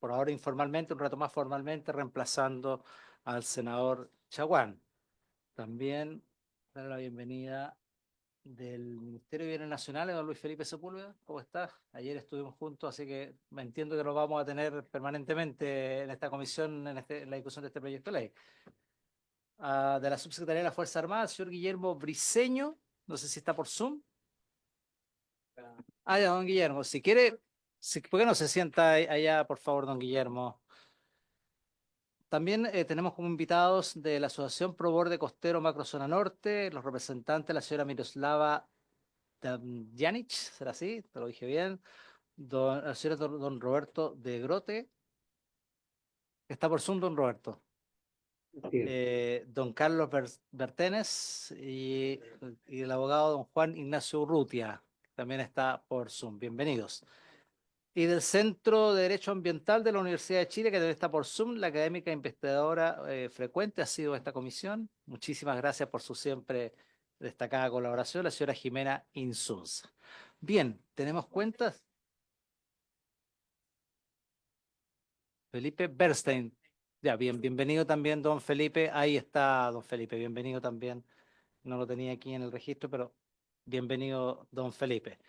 por ahora informalmente, un rato más formalmente, reemplazando al senador Chaguán. También dar la bienvenida del Ministerio de Bienes Nacionales, don Luis Felipe Sepúlveda. ¿Cómo estás? Ayer estuvimos juntos, así que me entiendo que lo vamos a tener permanentemente en esta comisión, en la discusión de este proyecto de ley. De la Subsecretaría de la Fuerza Armada, el señor Guillermo Briceño, no sé si está por Zoom. Ya, don Guillermo, si quiere, ¿por qué no se sienta allá, por favor, don Guillermo? También tenemos como invitados de la Asociación Pro Borde Costero Macrozona Norte, los representantes, la señora Miroslava Damjanic, ¿será así? Te lo dije bien. El señor don Roberto de Grote, está por Zoom, don Roberto. Sí. Don Carlos Bertenes y el abogado don Juan Ignacio Urrutia, que también está por Zoom. Bienvenidos. Y del Centro de Derecho Ambiental de la Universidad de Chile, que también está por Zoom, la académica investigadora frecuente ha sido esta comisión. Muchísimas gracias por su siempre destacada colaboración, la señora Jimena Insunza. Bien, tenemos cuentas. Felipe Bernstein. Ya, bien, bienvenido también, don Felipe. Ahí está, don Felipe, bienvenido también. No lo tenía aquí en el registro, pero bienvenido, don Felipe.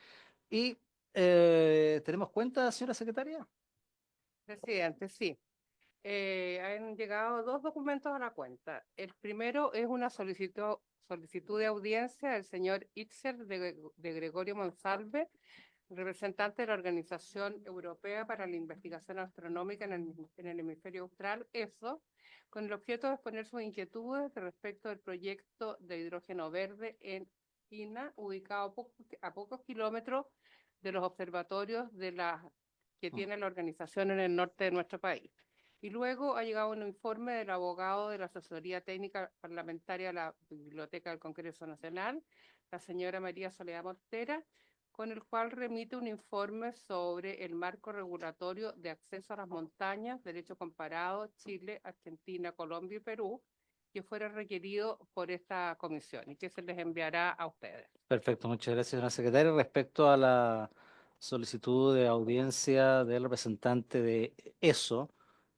Y tenemos cuentas, señora secretaria. Presidente, sí. Han llegado dos documentos a la cuenta. El primero es una solicitud de audiencia del señor Itzer de Gregorio Monsalve, representante de la Organización Europea para la Investigación Astronómica en el Hemisferio Austral, ESO, con el objeto de exponer sus inquietudes respecto del proyecto de hidrógeno verde en China, ubicado a pocos kilómetros de los observatorios que tiene la organización en el norte de nuestro país. Y luego ha llegado un informe del abogado de la Asesoría Técnica Parlamentaria de la Biblioteca del Congreso Nacional, la señora María Soledad Mortera, con el cual remite un informe sobre el marco regulatorio de acceso a las montañas, derecho comparado, Chile, Argentina, Colombia y Perú, que fuera requerido por esta comisión y que se les enviará a ustedes. Perfecto, muchas gracias, señora secretaria. Respecto a la solicitud de audiencia del representante de ESO,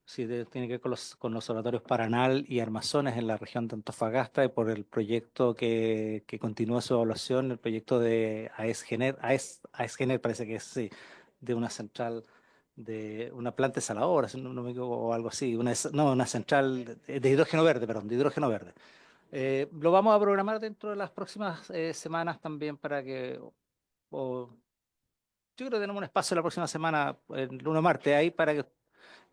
si tiene que ver con los oratorios Paranal y Armazones en la región de Antofagasta y por el proyecto que continúa su evaluación, el proyecto de AESGener parece que es, sí, de una central, de una planta desaladora, si no me equivoco, o algo así, una central de hidrógeno verde, perdón, de hidrógeno verde. Lo vamos a programar dentro de las próximas semanas también para que, o, yo creo que tenemos un espacio la próxima semana, el lunes o martes, ahí para que,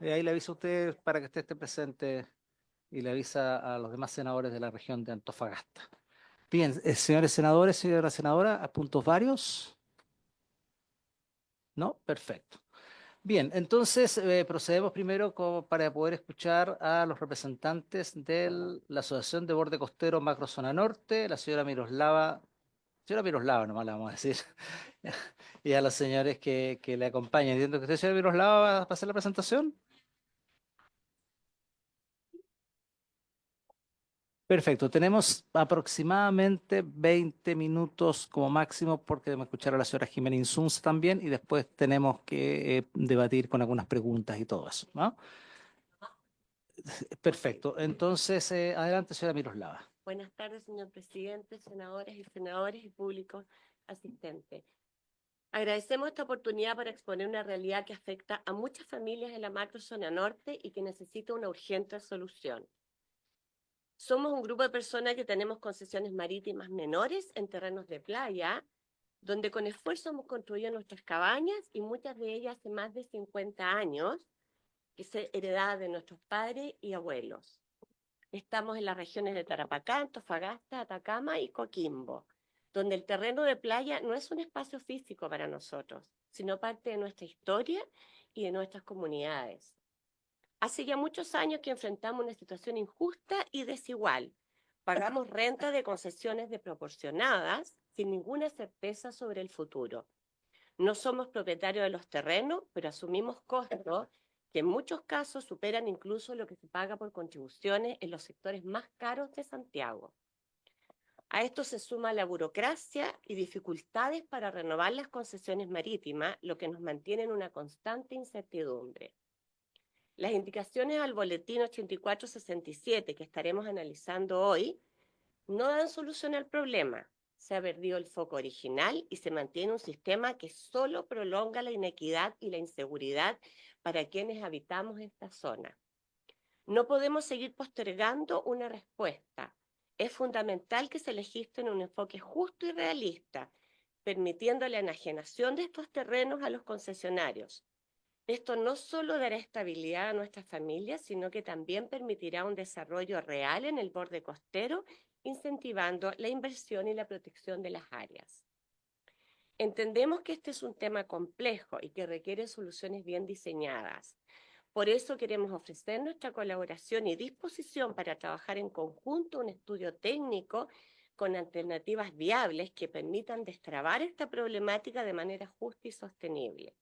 ahí le aviso a usted para que usted esté presente y le avisa a los demás senadores de la región de Antofagasta. Bien, señores senadores, señora senadora, ¿a puntos varios? ¿No? Perfecto. Bien, entonces procedemos primero para poder escuchar a los representantes de la Asociación de Borde Costero Macrozona Norte, la señora Miroslava nomás la vamos a decir, y a los señores que le acompañan. Entiendo que usted, señora Miroslava, va a hacer la presentación. Perfecto, tenemos aproximadamente 20 minutos como máximo porque debemos escuchar a la señora Jimena Insunza también y después tenemos que debatir con algunas preguntas y todo eso, ¿no? Perfecto. Entonces, adelante, señora Miroslava. Buenas tardes, señor presidente, senadores y público asistente. Agradecemos esta oportunidad para exponer una realidad que afecta a muchas familias en la macrozona norte y que necesita una urgente solución. Somos un grupo de personas que tenemos concesiones marítimas menores en terrenos de playa, donde con esfuerzo hemos construido nuestras cabañas y muchas de ellas hace más de 50 años, que se heredadas de nuestros padres y abuelos. Estamos en las regiones de Tarapacá, Antofagasta, Atacama y Coquimbo, donde el terreno de playa no es un espacio físico para nosotros, sino parte de nuestra historia y de nuestras comunidades. Hace ya muchos años que enfrentamos una situación injusta y desigual. Pagamos renta de concesiones desproporcionadas sin ninguna certeza sobre el futuro. No somos propietarios de los terrenos, pero asumimos costos que en muchos casos superan incluso lo que se paga por contribuciones en los sectores más caros de Santiago. A esto se suma la burocracia y dificultades para renovar las concesiones marítimas, lo que nos mantiene en una constante incertidumbre. Las indicaciones al boletín 8467 que estaremos analizando hoy no dan solución al problema. Se ha perdido el foco original y se mantiene un sistema que solo prolonga la inequidad y la inseguridad para quienes habitamos esta zona. No podemos seguir postergando una respuesta. Es fundamental que se legisle un enfoque justo y realista, permitiendo la enajenación de estos terrenos a los concesionarios. Esto no solo dará estabilidad a nuestras familias, sino que también permitirá un desarrollo real en el borde costero, incentivando la inversión y la protección de las áreas. Entendemos que este es un tema complejo y que requiere soluciones bien diseñadas. Por eso queremos ofrecer nuestra colaboración y disposición para trabajar en conjunto un estudio técnico con alternativas viables que permitan destrabar esta problemática de manera justa y sostenible.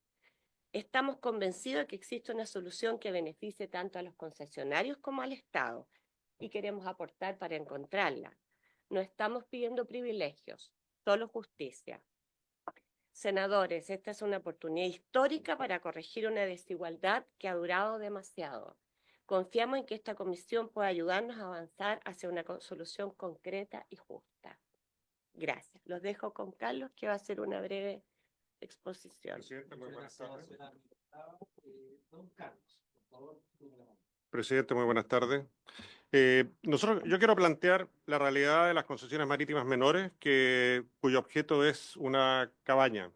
Estamos convencidos de que existe una solución que beneficie tanto a los concesionarios como al Estado y queremos aportar para encontrarla. No estamos pidiendo privilegios, solo justicia. Senadores, esta es una oportunidad histórica para corregir una desigualdad que ha durado demasiado. Confiamos en que esta comisión pueda ayudarnos a avanzar hacia una solución concreta y justa. Gracias. Los dejo con Carlos, que va a hacer una breve exposición. Presidente, muy buenas tardes. Don Carlos, por favor. Presidente, muy buenas tardes. Yo quiero plantear la realidad de las concesiones marítimas menores, cuyo objeto es una cabaña,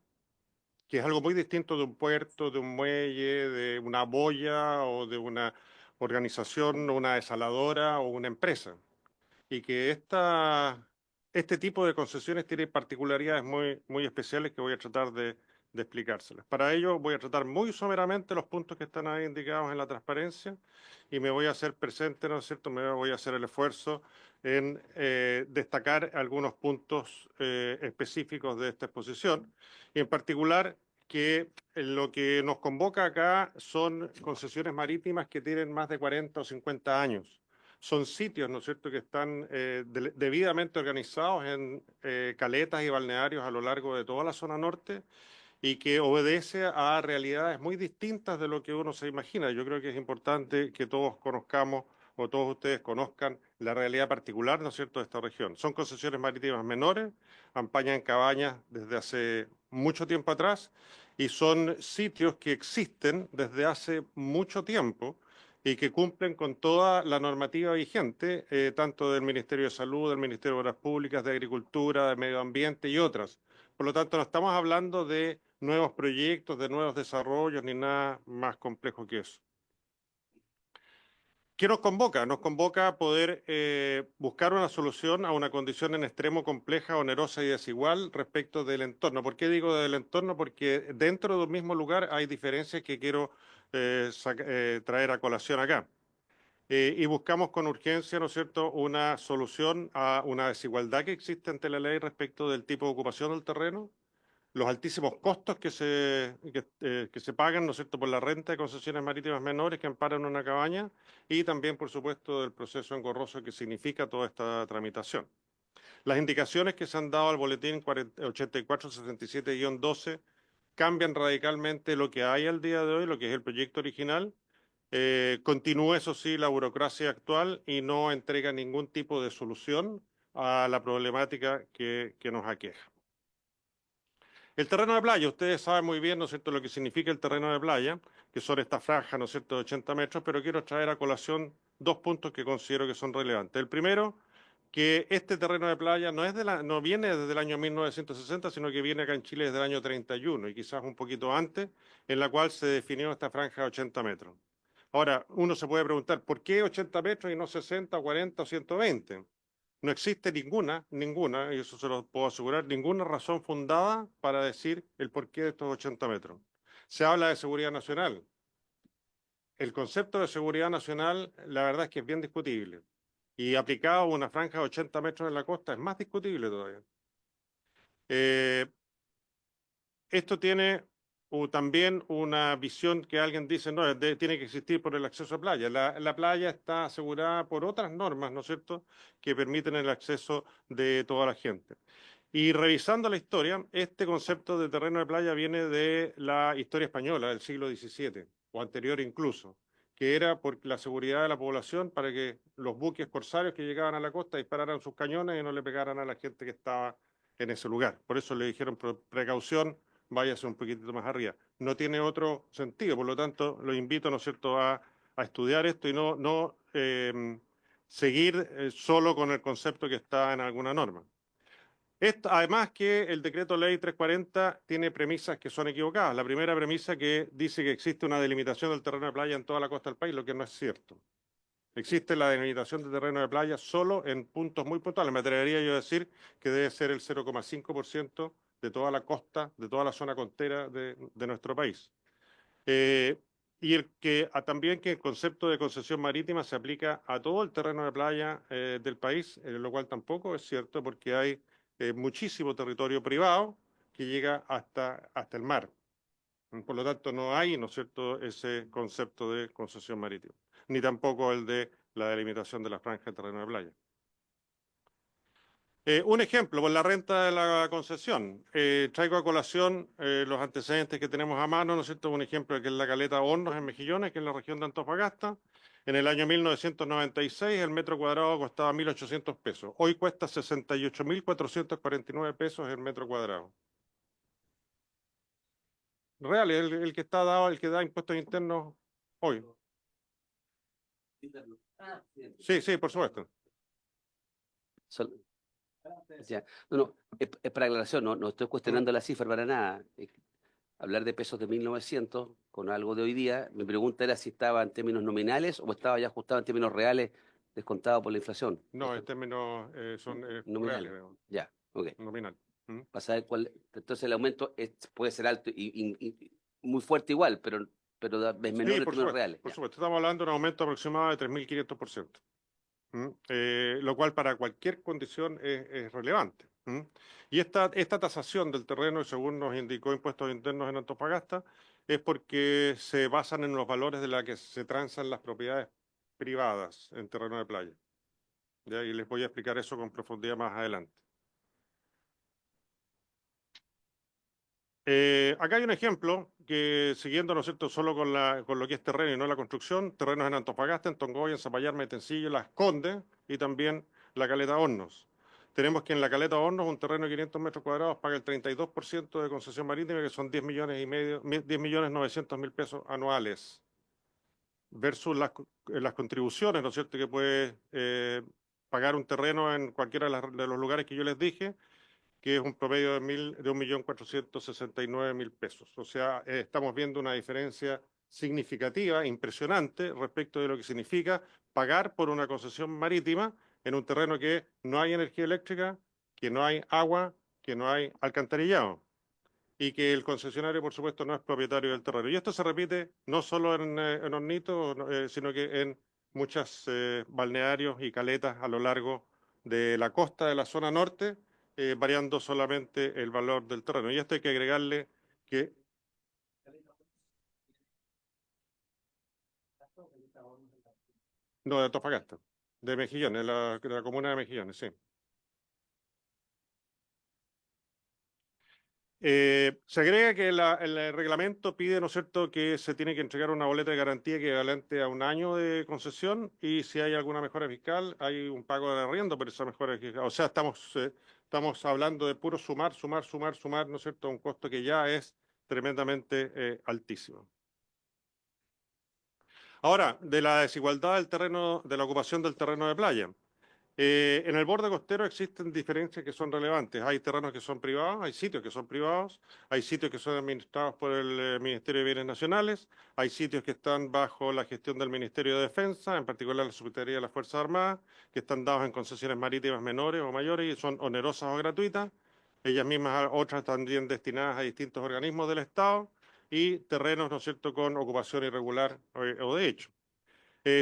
que es algo muy distinto de un puerto, de un muelle, de una boya o de una organización, una desaladora o una empresa. Y que este tipo de concesiones tiene particularidades muy especiales que voy a tratar de explicárselas. Para ello voy a tratar muy someramente los puntos que están ahí indicados en la transparencia y me voy a hacer presente, ¿no es cierto? Me voy a hacer el esfuerzo en destacar algunos puntos específicos de esta exposición y en particular que lo que nos convoca acá son concesiones marítimas que tienen más de 40 o 50 años. Son sitios, ¿no es cierto?, que están debidamente organizados en caletas y balnearios a lo largo de toda la zona norte y que obedece a realidades muy distintas de lo que uno se imagina. Yo creo que es importante que todos conozcamos o todos ustedes conozcan la realidad particular, ¿no es cierto?, de esta región. Son concesiones marítimas menores, ampañan cabañas desde hace mucho tiempo atrás y son sitios que existen desde hace mucho tiempo y que cumplen con toda la normativa vigente, tanto del Ministerio de Salud, del Ministerio de Obras Públicas, de Agricultura, de Medio Ambiente y otras. Por lo tanto, no estamos hablando de nuevos proyectos, de nuevos desarrollos, ni nada más complejo que eso. ¿Qué nos convoca? Nos convoca a poder buscar una solución a una condición en extremo compleja, onerosa y desigual respecto del entorno. ¿Por qué digo del entorno? Porque dentro de un mismo lugar hay diferencias que quiero traer a colación acá. Y buscamos con urgencia, ¿no es cierto?, una solución a una desigualdad que existe ante la ley respecto del tipo de ocupación del terreno, los altísimos costos que se pagan, ¿no es cierto?, por la renta de concesiones marítimas menores que amparan una cabaña y también, por supuesto, del proceso engorroso que significa toda esta tramitación. Las indicaciones que se han dado al boletín 8467-12 cambian radicalmente lo que hay al día de hoy, lo que es el proyecto original. Continúa, eso sí, la burocracia actual y no entrega ningún tipo de solución a la problemática que nos aqueja. El terreno de playa, ustedes saben muy bien, ¿no es cierto?, lo que significa el terreno de playa, que son estas franjas, ¿no es cierto?, de 80 metros, pero quiero traer a colación dos puntos que considero que son relevantes. El primero, que este terreno de playa no viene desde el año 1960, sino que viene acá en Chile desde el año 31 y quizás un poquito antes, en la cual se definió esta franja de 80 metros. Ahora, uno se puede preguntar, ¿por qué 80 metros y no 60, 40 o 120? No existe ninguna, y eso se lo puedo asegurar, ninguna razón fundada para decir el porqué de estos 80 metros. Se habla de seguridad nacional. El concepto de seguridad nacional, la verdad es que es bien discutible. Y aplicado a una franja de 80 metros en la costa es más discutible todavía. Esto tiene también una visión que alguien dice, no, tiene que existir por el acceso a playa. La playa está asegurada por otras normas, ¿no es cierto?, que permiten el acceso de toda la gente. Y revisando la historia, este concepto de terreno de playa viene de la historia española del siglo XVII, o anterior incluso, que era por la seguridad de la población para que los buques corsarios que llegaban a la costa dispararan sus cañones y no le pegaran a la gente que estaba en ese lugar. Por eso le dijeron precaución, váyase un poquitito más arriba. No tiene otro sentido, por lo tanto, lo invito, ¿no es cierto?, a estudiar esto y no seguir solo con el concepto que está en alguna norma. Además que el decreto ley 340 tiene premisas que son equivocadas. La primera premisa que dice que existe una delimitación del terreno de playa en toda la costa del país, lo que no es cierto. Existe la delimitación del terreno de playa solo en puntos muy puntuales. Me atrevería yo a decir que debe ser el 0,5% de toda la costa, de toda la zona costera de nuestro país. Y también que el concepto de concesión marítima se aplica a todo el terreno de playa del país, lo cual tampoco es cierto porque hay muchísimo territorio privado que llega hasta el mar. Por lo tanto, no hay, ¿no es cierto?, ese concepto de concesión marítima, ni tampoco el de la delimitación de la franja de terreno de playa. Un ejemplo, por la renta de la concesión. Traigo a colación los antecedentes que tenemos a mano, ¿no es cierto? Un ejemplo que es la caleta Hornos en Mejillones, que es la región de Antofagasta. En el año 1996 el metro cuadrado costaba 1.800 pesos. Hoy cuesta 68.449 pesos el metro cuadrado. Real, el que está dado, el que da impuestos internos hoy. Sí, sí, por supuesto. Ya. No, es para aclaración, no estoy cuestionando la cifra para nada. Hablar de pesos de 1900 con algo de hoy día, mi pregunta era si estaba en términos nominales o estaba ya ajustado en términos reales, descontado por la inflación. No, en términos son nominales. reales. Ya, ok. Nominal. Para saber cuál. Entonces el aumento puede ser alto y muy fuerte igual, pero es menor Sí, en términos reales. por Ya. supuesto. Estamos hablando de un aumento aproximado de 3.500%. Lo cual para cualquier condición es relevante. Y esta tasación del terreno, según nos indicó Impuestos Internos en Antofagasta, es porque se basan en los valores de la que se transan las propiedades privadas en terreno de playa. ¿Ya? Y les voy a explicar eso con profundidad más adelante. Acá hay un ejemplo que, siguiendo, ¿no es cierto?, solo con lo que es terreno y no la construcción, terrenos en Antofagasta, en Tongoy, en Zapallar, Metencillo, Las Condes y también la Caleta Hornos. Tenemos que en la Caleta Hornos, un terreno de 500 metros cuadrados, paga el 32% de concesión marítima, que son 10.900.000 pesos anuales, versus las contribuciones, ¿no es cierto?, que puede pagar un terreno en cualquiera de los lugares que yo les dije, que es un promedio de 1.469.000 pesos. O sea, estamos viendo una diferencia significativa, impresionante, respecto de lo que significa pagar por una concesión marítima en un terreno que no hay energía eléctrica, que no hay agua, que no hay alcantarillado y que el concesionario, por supuesto, no es propietario del terreno. Y esto se repite no solo en Hornito, sino que en muchos balnearios y caletas a lo largo de la costa de la zona norte, variando solamente el valor del terreno. Y esto hay que agregarle que... No, de Antofagasta, de Mejillones, de la comuna de Mejillones, sí. Se agrega que el reglamento pide, ¿no es cierto?, que se tiene que entregar una boleta de garantía equivalente a un año de concesión y si hay alguna mejora fiscal, hay un pago de arriendo por esa mejora fiscal. O sea, estamos hablando de puro sumar, ¿no es cierto?, un costo que ya es tremendamente altísimo. Ahora, de la desigualdad del terreno, de la ocupación del terreno de playa. En el borde costero existen diferencias que son relevantes. Hay terrenos que son privados, hay sitios que son privados, hay sitios que son administrados por el Ministerio de Bienes Nacionales, hay sitios que están bajo la gestión del Ministerio de Defensa, en particular la Secretaría de las Fuerzas Armadas, que están dados en concesiones marítimas menores o mayores y son onerosas o gratuitas. Ellas mismas, otras también destinadas a distintos organismos del Estado y terrenos, ¿no es cierto?, con ocupación irregular o de hecho.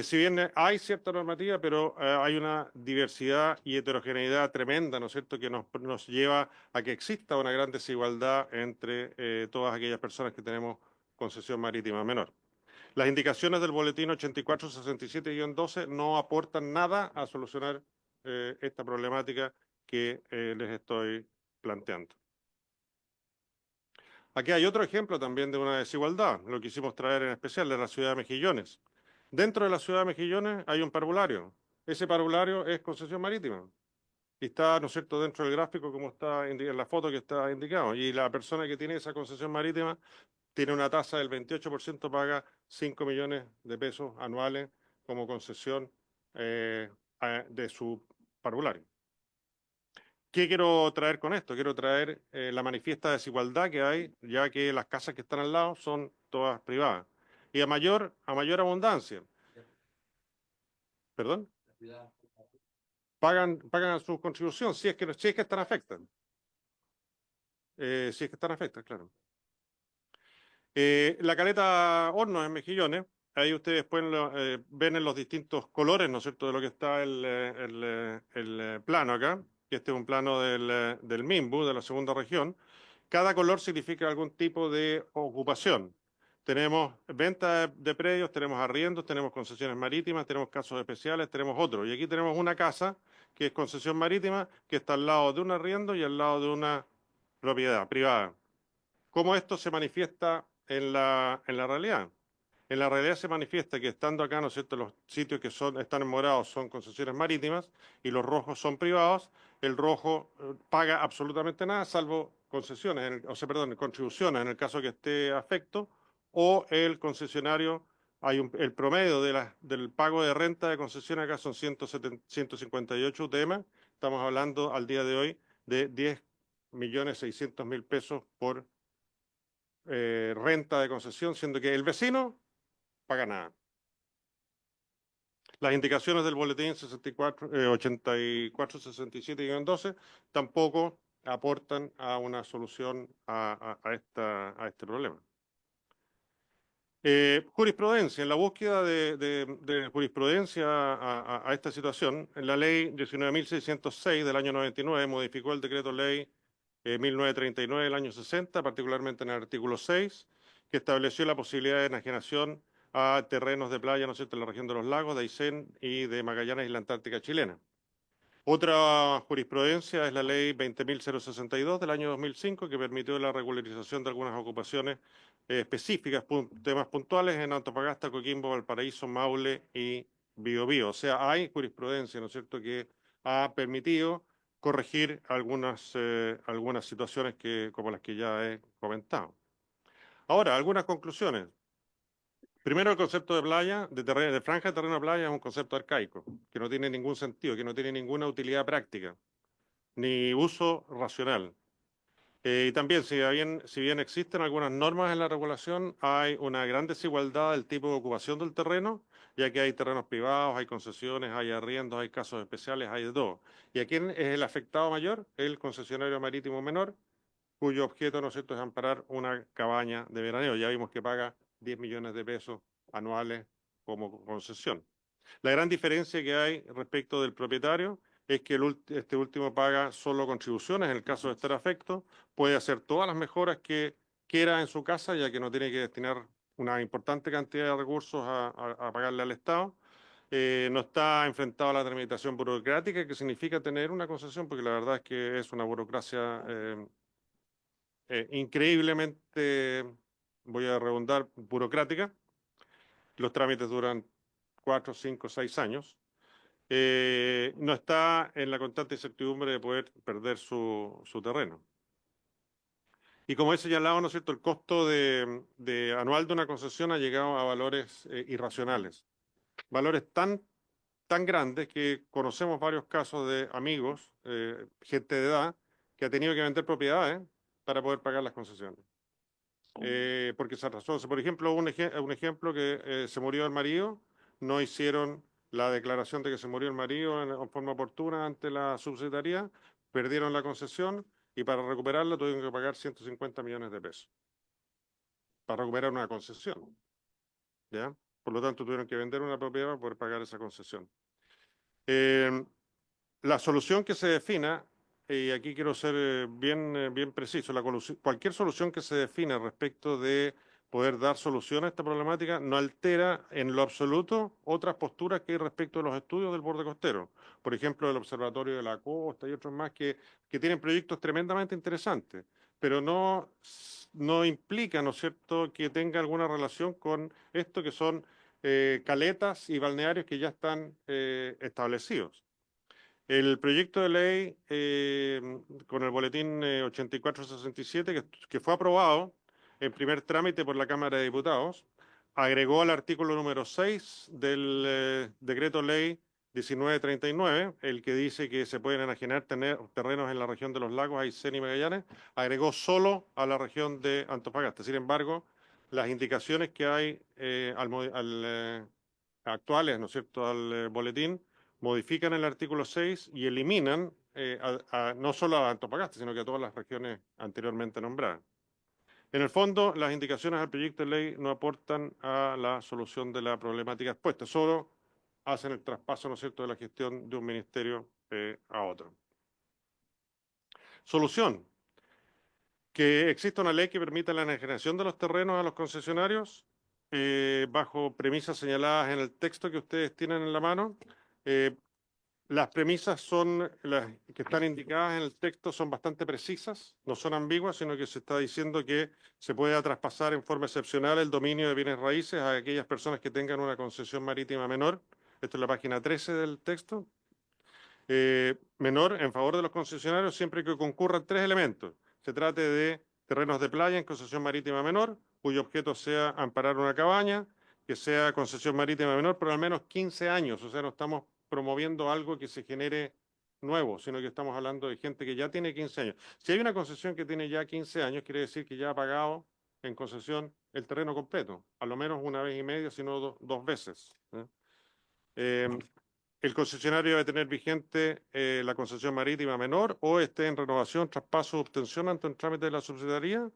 Si bien hay cierta normativa, pero hay una diversidad y heterogeneidad tremenda, ¿no es cierto?, que nos lleva a que exista una gran desigualdad entre todas aquellas personas que tenemos concesión marítima menor. Las indicaciones del boletín 8467-12 no aportan nada a solucionar esta problemática que les estoy planteando. Aquí hay otro ejemplo también de una desigualdad, lo quisimos traer en especial de la ciudad de Mejillones. Dentro de la ciudad de Mejillones hay un parvulario. Ese parvulario es concesión marítima. Y está, ¿no es cierto?, dentro del gráfico como está en la foto que está indicado. Y la persona que tiene esa concesión marítima tiene una tasa del 28%, paga 5 millones de pesos anuales como concesión de su parvulario. ¿Qué quiero traer con esto? Quiero traer la manifiesta desigualdad que hay, ya que las casas que están al lado son todas privadas. Y a mayor abundancia, perdón, pagan su contribución si es que están afectadas. Si es que están afectadas, claro. La caleta Hornos en Mejillones, ahí ustedes pueden ven en los distintos colores, ¿no es cierto?, de lo que está el plano acá, que este es un plano del MIMBU, de la segunda región. Cada color significa algún tipo de ocupación. Tenemos venta de predios, tenemos arriendos, tenemos concesiones marítimas, tenemos casos especiales, tenemos otros. Y aquí tenemos una casa que es concesión marítima, que está al lado de un arriendo y al lado de una propiedad privada. ¿Cómo esto se manifiesta en la realidad? En la realidad se manifiesta que estando acá, ¿no es cierto?, los sitios que están en morado son concesiones marítimas y los rojos son privados. El rojo paga absolutamente nada, salvo concesiones, contribuciones en el caso que esté afecto, o el concesionario, el promedio del pago de renta de concesión acá son 158 UTM. Estamos hablando al día de hoy de 10.600.000 pesos por renta de concesión, siendo que el vecino paga nada. Las indicaciones del boletín 8467-12 tampoco aportan a una solución a este problema. Jurisprudencia. En la búsqueda de jurisprudencia a esta situación, en la ley 19.606 del año 99 modificó el decreto ley 1939 del año 60, particularmente en el artículo 6, que estableció la posibilidad de enajenación a terrenos de playa, ¿no es cierto?, en la región de los lagos, de Aysén y de Magallanes y la Antártica chilena. Otra jurisprudencia es la ley 20.062 del año 2005, que permitió la regularización de algunas ocupaciones específicas, temas puntuales en Antofagasta, Coquimbo, Valparaíso, Maule y Biobío. O sea, hay jurisprudencia, ¿no es cierto?, que ha permitido corregir algunas situaciones como las que ya he comentado. Ahora, algunas conclusiones. Primero, el concepto de playa, de franja de terreno de playa, es un concepto arcaico, que no tiene ningún sentido, que no tiene ninguna utilidad práctica, ni uso racional. Y también, si bien existen algunas normas en la regulación, hay una gran desigualdad del tipo de ocupación del terreno, ya que hay terrenos privados, hay concesiones, hay arriendos, hay casos especiales, hay de todo. ¿Y a quién es el afectado mayor? El concesionario marítimo menor, cuyo objeto, ¿no es cierto?, es amparar una cabaña de veraneo. Ya vimos que paga 10 millones de pesos anuales como concesión. La gran diferencia que hay respecto del propietario es que este último paga solo contribuciones. En el caso de estar afecto, puede hacer todas las mejoras que quiera en su casa, ya que no tiene que destinar una importante cantidad de recursos a pagarle al Estado. No está enfrentado a la tramitación burocrática, que significa tener una concesión, porque la verdad es que es una burocracia increíblemente, voy a redundar, burocrática. Los trámites duran 4, 5, 6 años. No está en la constante incertidumbre de poder perder su terreno. Y como he señalado, ¿no es cierto?, el costo anual de una concesión ha llegado a valores irracionales. Valores tan grandes que conocemos varios casos de amigos, gente de edad, que ha tenido que vender propiedades para poder pagar las concesiones. Porque se atrasó. Por ejemplo, un ejemplo que se murió el marido, no hicieron la declaración de que se murió el marido en forma oportuna ante la subsecretaría, perdieron la concesión y para recuperarla tuvieron que pagar 150 millones de pesos para recuperar una concesión. ¿Ya? Por lo tanto, tuvieron que vender una propiedad para poder pagar esa concesión. La solución que se defina, y aquí quiero ser bien preciso, cualquier solución que se defina respecto de poder dar solución a esta problemática no altera en lo absoluto otras posturas que hay respecto de los estudios del borde costero. Por ejemplo, el Observatorio de la Costa y otros más que tienen proyectos tremendamente interesantes, pero no implica, ¿no es cierto?, que tenga alguna relación con esto que son caletas y balnearios que ya están establecidos. El proyecto de ley con el boletín 8467, que fue aprobado en primer trámite por la Cámara de Diputados, agregó al artículo número 6 del decreto ley 1939, el que dice que se pueden enajenar terrenos en la región de los lagos, Aysén y Magallanes, agregó solo a la región de Antofagasta. Sin embargo, las indicaciones que hay actuales, ¿no es cierto?, al boletín, modifican el artículo 6 y eliminan no solo a Antofagasta, sino que a todas las regiones anteriormente nombradas. En el fondo, las indicaciones al proyecto de ley no aportan a la solución de la problemática expuesta, solo hacen el traspaso, ¿no es cierto?, de la gestión de un ministerio a otro. Solución: que exista una ley que permita la enajenación de los terrenos a los concesionarios bajo premisas señaladas en el texto que ustedes tienen en la mano. Las premisas son las que están indicadas en el texto, son bastante precisas, no son ambiguas, sino que se está diciendo que se pueda traspasar en forma excepcional el dominio de bienes raíces a aquellas personas que tengan una concesión marítima menor. Esto es la página 13 del texto. Menor en favor de los concesionarios siempre que concurran tres elementos. Se trate de terrenos de playa en concesión marítima menor, cuyo objeto sea amparar una cabaña, que sea concesión marítima menor por al menos 15 años. O sea, no estamos promoviendo algo que se genere nuevo, sino que estamos hablando de gente que ya tiene 15 años. Si hay una concesión que tiene ya 15 años, quiere decir que ya ha pagado en concesión el terreno completo, a lo menos una vez y media, sino dos veces. El concesionario debe tener vigente la concesión marítima menor o esté en renovación, traspaso o obtención ante un trámite de la subsidiaría,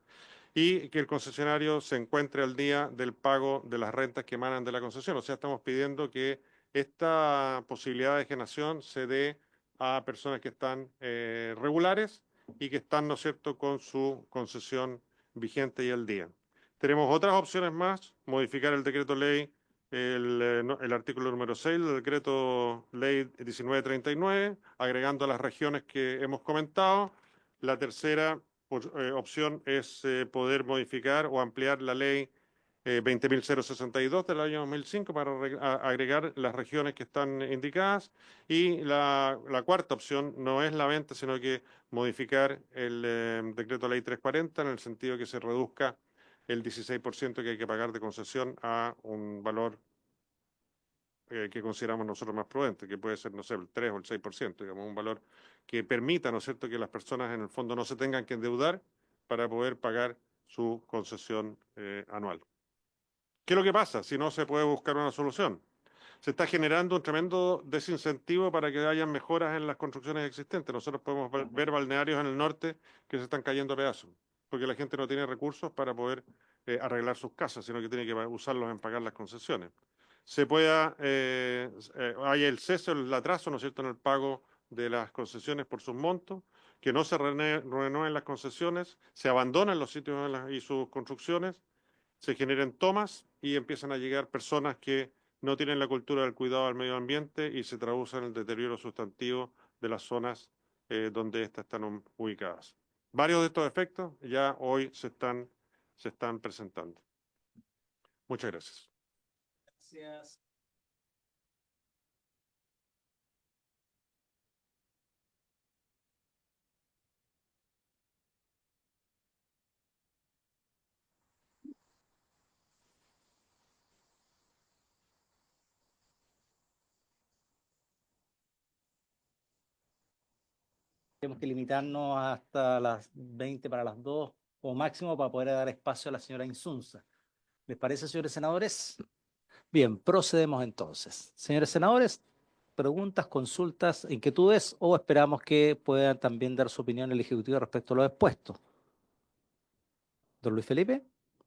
y que el concesionario se encuentre al día del pago de las rentas que emanan de la concesión. O sea, estamos pidiendo que esta posibilidad de enajenación se dé a personas que están regulares y que están, ¿no es cierto?, con su concesión vigente y al día. Tenemos otras opciones más: modificar el decreto ley, el artículo número 6 del decreto ley 1939, agregando a las regiones que hemos comentado. La tercera opción es poder modificar o ampliar la ley 20.062 del año 2005 para agregar las regiones que están indicadas. Y la cuarta opción no es la venta, sino que modificar el decreto ley 340 en el sentido que se reduzca el 16% que hay que pagar de concesión a un valor que consideramos nosotros más prudente, que puede ser, no sé, el 3 o el 6%, digamos, un valor que permita, ¿no es cierto?, que las personas en el fondo no se tengan que endeudar para poder pagar su concesión anual. ¿Qué es lo que pasa si no se puede buscar una solución? Se está generando un tremendo desincentivo para que haya mejoras en las construcciones existentes. Nosotros podemos ver balnearios en el norte que se están cayendo a pedazos, porque la gente no tiene recursos para poder arreglar sus casas, sino que tiene que usarlos en pagar las concesiones. Hay el cese o el atraso, ¿no es cierto?, en el pago de las concesiones por sus montos, que no se renueven las concesiones, se abandonan los sitios y sus construcciones, se generen tomas y empiezan a llegar personas que no tienen la cultura del cuidado del medio ambiente y se traduce en el deterioro sustantivo de las zonas donde éstas están ubicadas. Varios de estos efectos ya hoy se están presentando. Muchas gracias. Gracias. Tenemos que limitarnos hasta las 20 para las 2 o máximo para poder dar espacio a la señora Insunza. ¿Les parece, señores senadores? Bien, procedemos entonces. Señores senadores, preguntas, consultas, inquietudes, o esperamos que puedan también dar su opinión el Ejecutivo respecto a lo expuesto. Don Luis Felipe,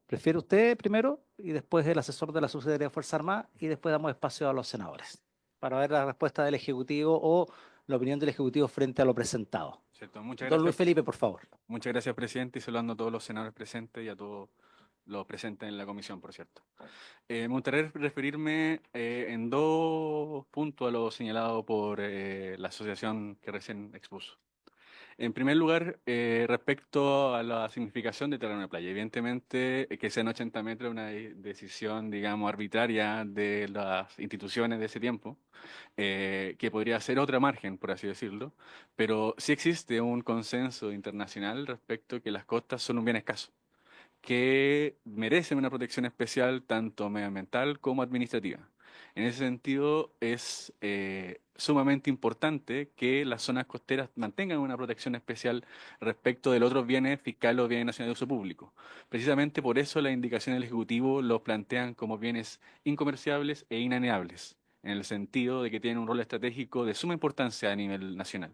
¿prefiere usted primero y después el asesor de la Subsecretaría de Fuerza Armada y después damos espacio a los senadores para ver la respuesta del Ejecutivo o la opinión del Ejecutivo frente a lo presentado? Cierto, muchas Don Luis gracias. Felipe, por favor. Muchas gracias, presidente, y saludando a todos los senadores presentes y a todos los presentes en la comisión, por cierto. Me gustaría referirme en dos puntos a lo señalado por la asociación que recién expuso. En primer lugar, respecto a la significación de terreno de playa, evidentemente que sean 80 metros es una decisión, digamos, arbitraria de las instituciones de ese tiempo, que podría ser otra margen, por así decirlo, pero sí existe un consenso internacional respecto a que las costas son un bien escaso, que merecen una protección especial tanto medioambiental como administrativa. En ese sentido, es sumamente importante que las zonas costeras mantengan una protección especial respecto de los otros bienes fiscales o bienes nacionales de uso público. Precisamente por eso las indicaciones del Ejecutivo los plantean como bienes incomerciables e inaneables, en el sentido de que tienen un rol estratégico de suma importancia a nivel nacional.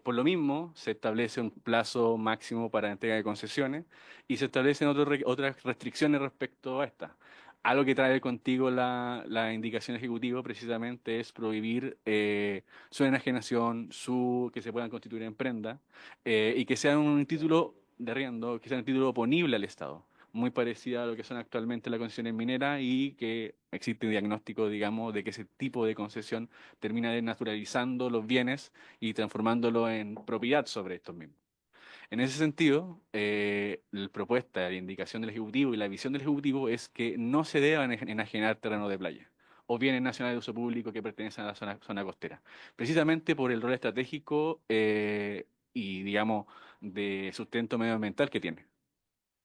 Por lo mismo, se establece un plazo máximo para entrega de concesiones y se establecen otras restricciones respecto a esta. Algo que trae contigo la indicación ejecutiva precisamente es prohibir su enajenación, que se puedan constituir en prenda y que sea un título de arriendo, que sea un título oponible al Estado, muy parecida a lo que son actualmente las concesiones mineras y que existe un diagnóstico, digamos, de que ese tipo de concesión termina desnaturalizando los bienes y transformándolo en propiedad sobre estos mismos. En ese sentido, la propuesta, la indicación del Ejecutivo y la visión del Ejecutivo es que no se deban enajenar terrenos de playa o bienes nacionales de uso público que pertenecen a la zona costera, precisamente por el rol estratégico y, digamos, de sustento medioambiental que tiene.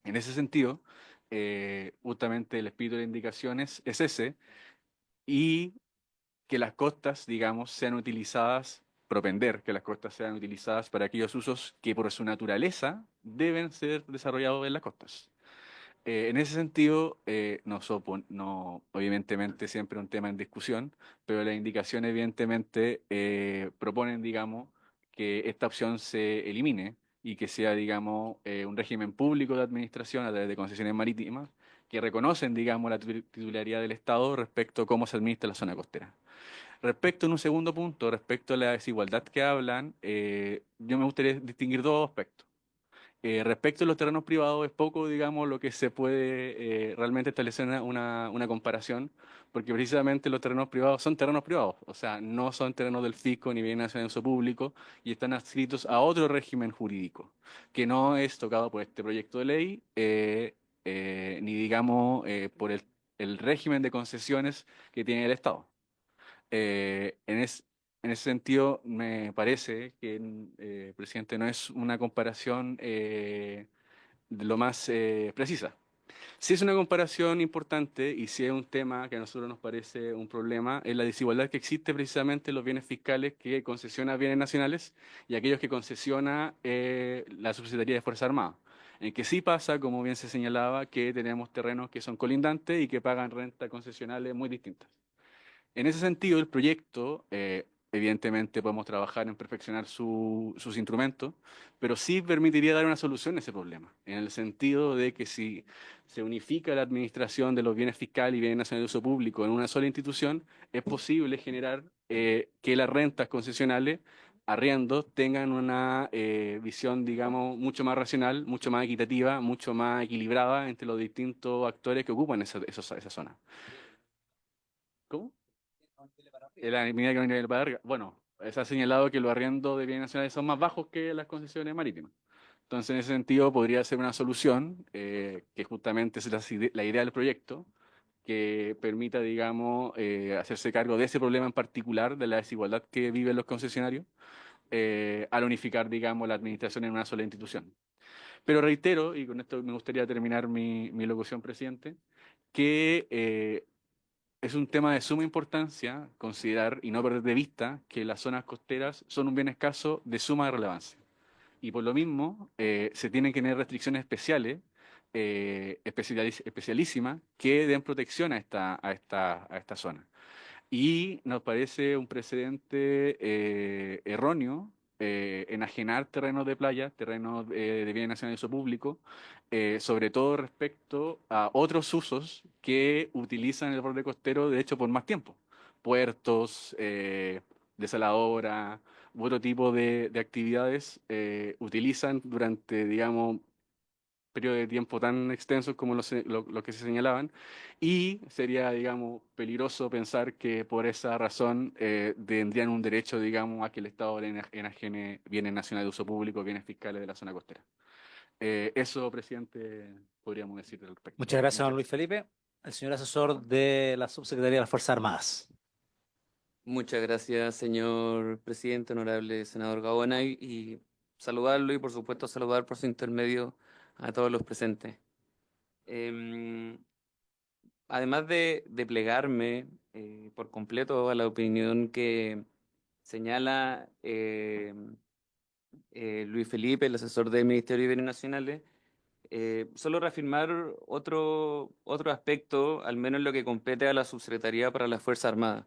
En ese sentido, justamente el espíritu de las indicaciones es ese y que las costas, digamos, sean utilizadas, propender que las costas sean utilizadas para aquellos usos que por su naturaleza deben ser desarrollados en las costas. En ese sentido, no, evidentemente siempre un tema en discusión, pero las indicaciones evidentemente proponen, digamos, que esta opción se elimine y que sea, digamos, un régimen público de administración a través de concesiones marítimas que reconocen, digamos, la titularidad del Estado respecto a cómo se administra la zona costera. Respecto en un segundo punto, respecto a la desigualdad que hablan, yo me gustaría distinguir dos aspectos. Respecto a los terrenos privados, es poco, digamos, lo que se puede realmente establecer una comparación, porque precisamente los terrenos privados son terrenos privados, o sea, no son terrenos del fisco ni bien nacional de uso público y están adscritos a otro régimen jurídico, que no es tocado por este proyecto de ley, ni digamos por el régimen de concesiones que tiene el Estado. Eh, en, es- en ese sentido, me parece que, presidente, no es una comparación de lo más precisa. Sí es una comparación importante y sí es un tema que a nosotros nos parece un problema, es la desigualdad que existe precisamente en los bienes fiscales que concesiona bienes nacionales y aquellos que concesiona la Subsecretaría de Fuerzas Armadas. En que sí pasa, como bien se señalaba, que tenemos terrenos que son colindantes y que pagan rentas concesionales muy distintas. En ese sentido, el proyecto, evidentemente podemos trabajar en perfeccionar sus instrumentos, pero sí permitiría dar una solución a ese problema, en el sentido de que si se unifica la administración de los bienes fiscales y bienes nacionales de uso público en una sola institución, es posible generar que las rentas concesionales, arriendos, tengan una visión, digamos, mucho más racional, mucho más equitativa, mucho más equilibrada entre los distintos actores que ocupan esa zona. ¿Cómo? La medida que no nivel para arriba. Bueno, se ha señalado que los arriendos de bienes nacionales son más bajos que las concesiones marítimas. Entonces, en ese sentido, podría ser una solución, que justamente es la idea del proyecto, que permita, digamos, hacerse cargo de ese problema en particular, de la desigualdad que viven los concesionarios, al unificar, digamos, la administración en una sola institución. Pero reitero, y con esto me gustaría terminar mi locución, presidente, que es un tema de suma importancia considerar y no perder de vista que las zonas costeras son un bien escaso de suma relevancia. Y por lo mismo, se tienen que tener restricciones especiales, especialísimas, que den protección a esta zona. Y nos parece un precedente erróneo enajenar terrenos de playa, terrenos de bienes nacionales de uso público, sobre todo respecto a otros usos que utilizan el borde costero, de hecho, por más tiempo. Puertos, desaladoras, u otro tipo de actividades utilizan durante, digamos, periodo de tiempo tan extensos como lo que se señalaban, y sería, digamos, peligroso pensar que por esa razón tendrían un derecho, digamos, a que el Estado le enajene bienes nacionales de uso público, bienes fiscales de la zona costera. Eso, presidente, podríamos decir al respecto. Muchas gracias, don Luis Felipe. El señor asesor de la Subsecretaría de las Fuerzas Armadas. Muchas gracias, señor presidente, honorable senador Gaona, y saludarlo y por supuesto saludar por su intermedio a todos los presentes. Em, Además de plegarme por completo a la opinión que señala Luis Felipe, el asesor del Ministerio de Bienes Nacionales, solo reafirmar otro aspecto, al menos en lo que compete a la Subsecretaría para las Fuerzas Armadas.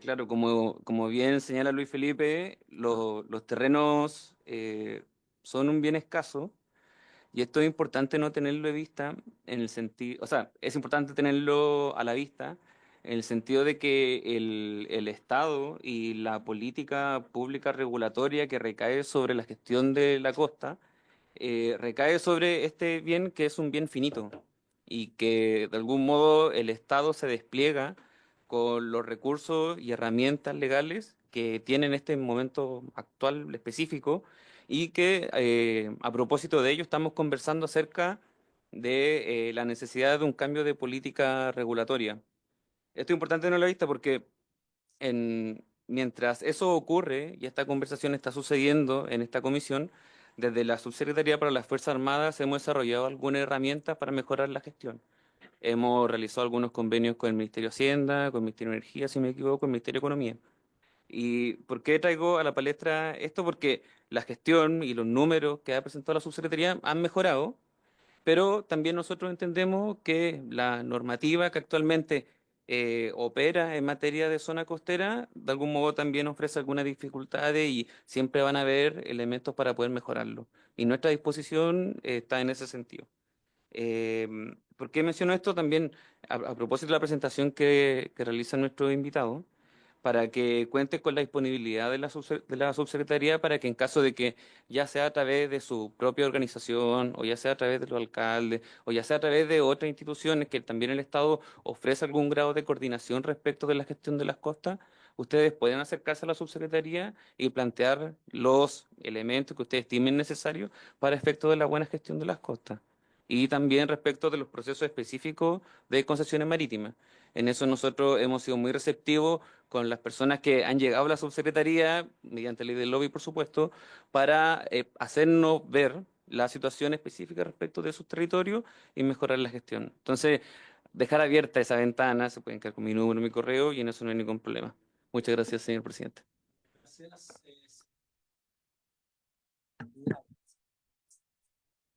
Claro, como bien señala Luis Felipe, los terrenos son un bien escaso y esto es importante no tenerlo de vista en el sentido, o sea, es importante tenerlo a la vista en el sentido de que el Estado y la política pública regulatoria que recae sobre la gestión de la costa recae sobre este bien que es un bien finito y que de algún modo el Estado se despliega con los recursos y herramientas legales que tiene en este momento actual específico y que a propósito de ello estamos conversando acerca de la necesidad de un cambio de política regulatoria. Esto es importante tenerlo a la vista porque mientras eso ocurre y esta conversación está sucediendo en esta comisión, desde la Subsecretaría para las Fuerzas Armadas hemos desarrollado algunas herramientas para mejorar la gestión. Hemos realizado algunos convenios con el Ministerio de Hacienda, con el Ministerio de Energía, si no me equivoco, con el Ministerio de Economía. ¿Y por qué traigo a la palestra esto? Porque la gestión y los números que ha presentado la Subsecretaría han mejorado, pero también nosotros entendemos que la normativa que actualmente opera en materia de zona costera, de algún modo también ofrece algunas dificultades y siempre van a haber elementos para poder mejorarlo. Y nuestra disposición está en ese sentido. ¿Por qué menciono esto? También a propósito de la presentación que realiza nuestro invitado, para que cuente con la disponibilidad de de la subsecretaría para que en caso de que ya sea a través de su propia organización o ya sea a través de los alcaldes o ya sea a través de otras instituciones que también el Estado ofrece algún grado de coordinación respecto de la gestión de las costas, ustedes pueden acercarse a la subsecretaría y plantear los elementos que ustedes estimen necesarios para efecto de la buena gestión de las costas. Y también respecto de los procesos específicos de concesiones marítimas. En eso nosotros hemos sido muy receptivos con las personas que han llegado a la subsecretaría, mediante ley del lobby, por supuesto, para hacernos ver la situación específica respecto de sus territorios y mejorar la gestión. Entonces, dejar abierta esa ventana, se pueden quedar con mi número, mi correo, y en eso no hay ningún problema. Muchas gracias, señor presidente.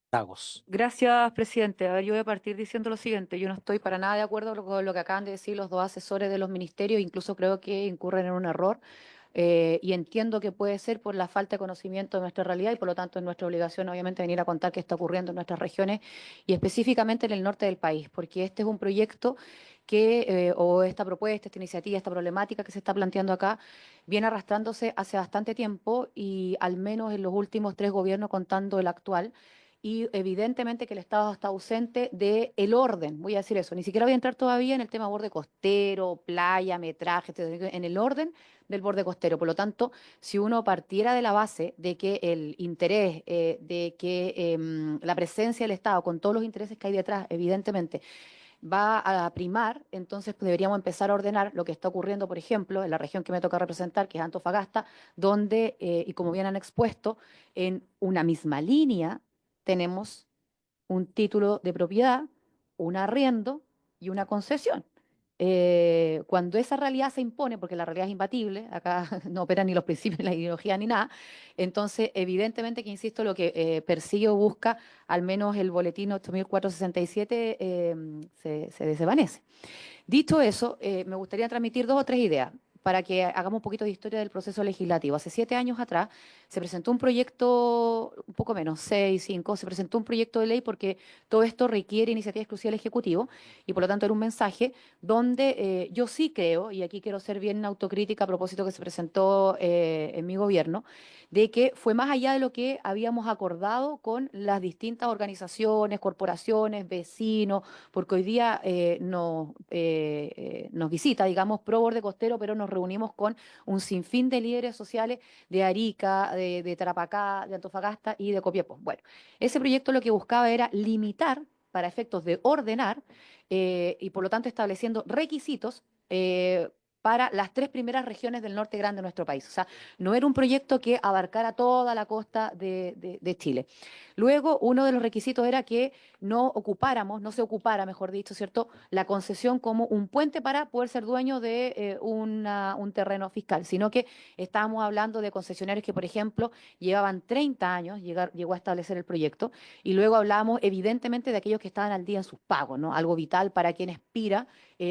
Lagos. Gracias, presidente. A ver, yo voy a partir diciendo lo siguiente. Yo no estoy para nada de acuerdo con lo que acaban de decir los dos asesores de los ministerios. Incluso creo que incurren en un error. Y entiendo que puede ser por la falta de conocimiento de nuestra realidad y por lo tanto es nuestra obligación obviamente venir a contar qué está ocurriendo en nuestras regiones y específicamente en el norte del país, porque este es un proyecto o esta propuesta, esta iniciativa, esta problemática que se está planteando acá, viene arrastrándose hace bastante tiempo y al menos en los últimos 3 gobiernos, contando el actual, y evidentemente que el Estado está ausente del orden, voy a decir eso, ni siquiera voy a entrar todavía en el tema borde costero, playa, metraje, en el orden del borde costero. Por lo tanto, si uno partiera de la base de que el interés, de que la presencia del Estado, con todos los intereses que hay detrás, evidentemente, va a primar, entonces deberíamos empezar a ordenar lo que está ocurriendo, por ejemplo, en la región que me toca representar, que es Antofagasta, donde, y como bien han expuesto, en una misma línea tenemos un título de propiedad, un arriendo y una concesión. Cuando esa realidad se impone, porque la realidad es imbatible, acá no operan ni los principios, ni la ideología, ni nada, entonces evidentemente que, insisto, lo que persigue o busca, al menos el boletín 8467, se desvanece. Dicho eso, me gustaría transmitir 2 o 3 ideas para que hagamos un poquito de historia del proceso legislativo. Hace 7 años atrás se presentó un proyecto, un poco menos, 6, 5, se presentó un proyecto de ley porque todo esto requiere iniciativa exclusiva del Ejecutivo y por lo tanto era un mensaje donde yo sí creo, y aquí quiero ser bien autocrítica a propósito que se presentó en mi gobierno, de que fue más allá de lo que habíamos acordado con las distintas organizaciones, corporaciones, vecinos, porque hoy día nos visita, digamos, Pro Borde Costero, pero nos reunimos con un sinfín de líderes sociales de Arica, de Tarapacá, de Antofagasta y de Copiapó. Bueno, ese proyecto lo que buscaba era limitar, para efectos de ordenar, y por lo tanto estableciendo requisitos para las 3 primeras regiones del norte grande de nuestro país. O sea, no era un proyecto que abarcara toda la costa de Chile. Luego, uno de los requisitos era que no se ocupara, mejor dicho, ¿cierto?, la concesión como un puente para poder ser dueño de un terreno fiscal, sino que estábamos hablando de concesionarios que, por ejemplo, llevaban 30 años, llegó a establecer el proyecto, y luego hablábamos evidentemente de aquellos que estaban al día en sus pagos, ¿no? Algo vital para quien aspira,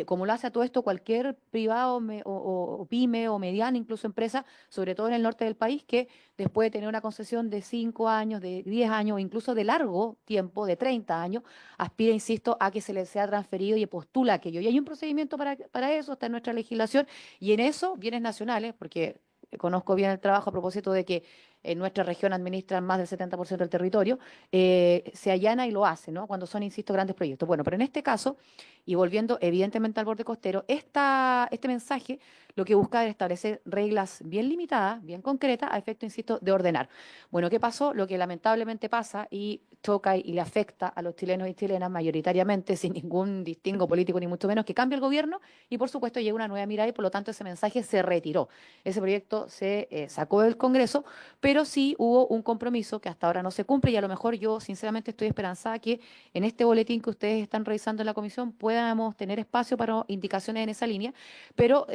como lo hace a todo esto cualquier privado o pyme o mediana, incluso empresa, sobre todo en el norte del país, que después de tener una concesión de 5 años, de 10 años o incluso de largo tiempo, de 30 años, aspira, insisto, a que se le sea transferido y postula aquello. Y hay un procedimiento para eso, está en nuestra legislación, y en eso, bienes nacionales, porque conozco bien el trabajo a propósito de que en nuestra región administran más del 70% del territorio, se allana y lo hace, ¿no? Cuando son, insisto, grandes proyectos. Bueno, pero en este caso, y volviendo evidentemente al borde costero, este mensaje lo que busca es establecer reglas bien limitadas, bien concretas, a efecto, insisto, de ordenar. Bueno, ¿qué pasó? Lo que lamentablemente pasa y choca y le afecta a los chilenos y chilenas mayoritariamente, sin ningún distingo político ni mucho menos, que cambia el gobierno y por supuesto llega una nueva mirada y por lo tanto ese mensaje se retiró. Ese proyecto se sacó del Congreso, pero sí hubo un compromiso que hasta ahora no se cumple y a lo mejor yo sinceramente estoy esperanzada que en este boletín que ustedes están revisando en la comisión podamos tener espacio para indicaciones en esa línea, pero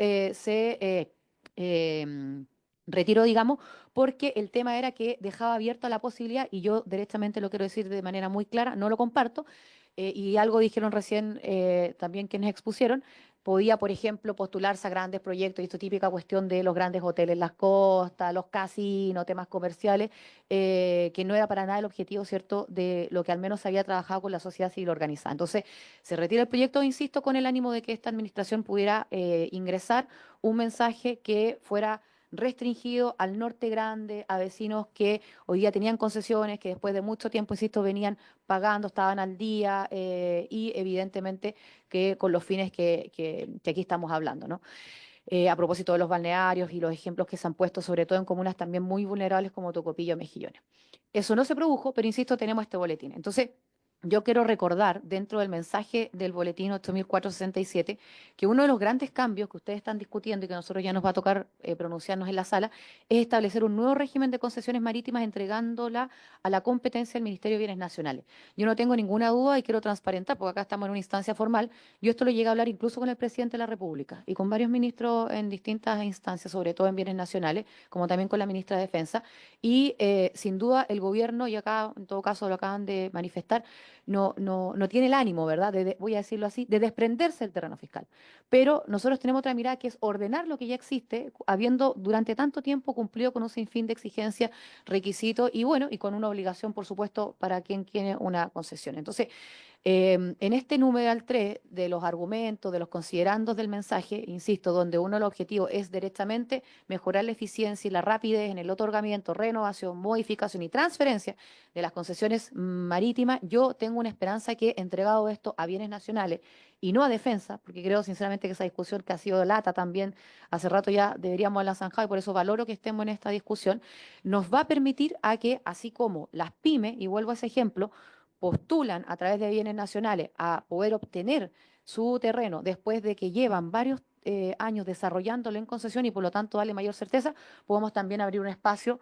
retiró, digamos, porque el tema era que dejaba abierta la posibilidad, y yo directamente lo quiero decir de manera muy clara, no lo comparto, y algo dijeron recién también quienes expusieron, podía, por ejemplo, postularse a grandes proyectos, y esto típica cuestión de los grandes hoteles, las costas, los casinos, temas comerciales, que no era para nada el objetivo, ¿cierto?, de lo que al menos se había trabajado con la sociedad civil organizada. Entonces, se retira el proyecto, insisto, con el ánimo de que esta administración pudiera ingresar un mensaje que fuera restringido al norte grande, a vecinos que hoy día tenían concesiones, que después de mucho tiempo, insisto, venían pagando, estaban al día y evidentemente que con los fines que aquí estamos hablando, ¿no? A propósito de los balnearios y los ejemplos que se han puesto, sobre todo en comunas también muy vulnerables como Tocopilla o Mejillones. Eso no se produjo, pero insisto, tenemos este boletín. Entonces, yo quiero recordar dentro del mensaje del boletín 8467 que uno de los grandes cambios que ustedes están discutiendo y que a nosotros ya nos va a tocar pronunciarnos en la sala es establecer un nuevo régimen de concesiones marítimas entregándola a la competencia del Ministerio de Bienes Nacionales. Yo no tengo ninguna duda y quiero transparentar, porque acá estamos en una instancia formal, yo esto lo llegué a hablar incluso con el presidente de la República y con varios ministros en distintas instancias, sobre todo en bienes nacionales, como también con la ministra de Defensa, y sin duda el gobierno, y acá en todo caso lo acaban de manifestar, no tiene el ánimo, ¿verdad? Voy a decirlo así, de desprenderse del terreno fiscal. Pero nosotros tenemos otra mirada que es ordenar lo que ya existe, habiendo durante tanto tiempo cumplido con un sinfín de exigencias, requisitos y bueno, y con una obligación, por supuesto, para quien tiene una concesión. Entonces, en este numeral 3 de los argumentos, de los considerandos del mensaje, insisto, donde uno de los objetivos es directamente mejorar la eficiencia y la rapidez en el otorgamiento, renovación, modificación y transferencia de las concesiones marítimas, yo tengo una esperanza que entregado esto a bienes nacionales y no a defensa, porque creo sinceramente que esa discusión que ha sido lata también, hace rato ya deberíamos haberla zanjado y por eso valoro que estemos en esta discusión, nos va a permitir a que, así como las pymes, y vuelvo a ese ejemplo, postulan a través de bienes nacionales a poder obtener su terreno después de que llevan varios años desarrollándolo en concesión y por lo tanto darle mayor certeza, podemos también abrir un espacio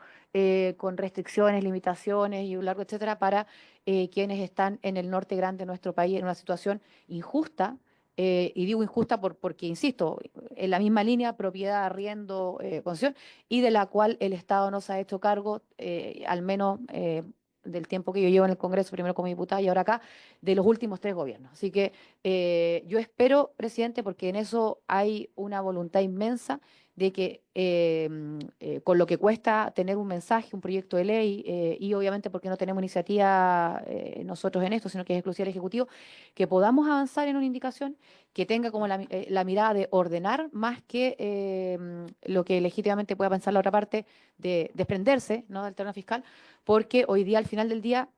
con restricciones, limitaciones y un largo etcétera para quienes están en el norte grande de nuestro país en una situación injusta. Y digo injusta porque, insisto, en la misma línea, propiedad, arriendo, concesión, y de la cual el Estado no se ha hecho cargo, al menos del tiempo que yo llevo en el Congreso, primero como diputada y ahora acá, de los últimos 3 gobiernos. Así que yo espero, presidente, porque en eso hay una voluntad inmensa de que con lo que cuesta tener un mensaje, un proyecto de ley, y obviamente porque no tenemos iniciativa nosotros en esto, sino que es exclusiva del Ejecutivo, que podamos avanzar en una indicación que tenga como la mirada de ordenar más que lo que legítimamente pueda pensar la otra parte de desprenderse, ¿no?, del terreno fiscal, porque hoy día, al final del día,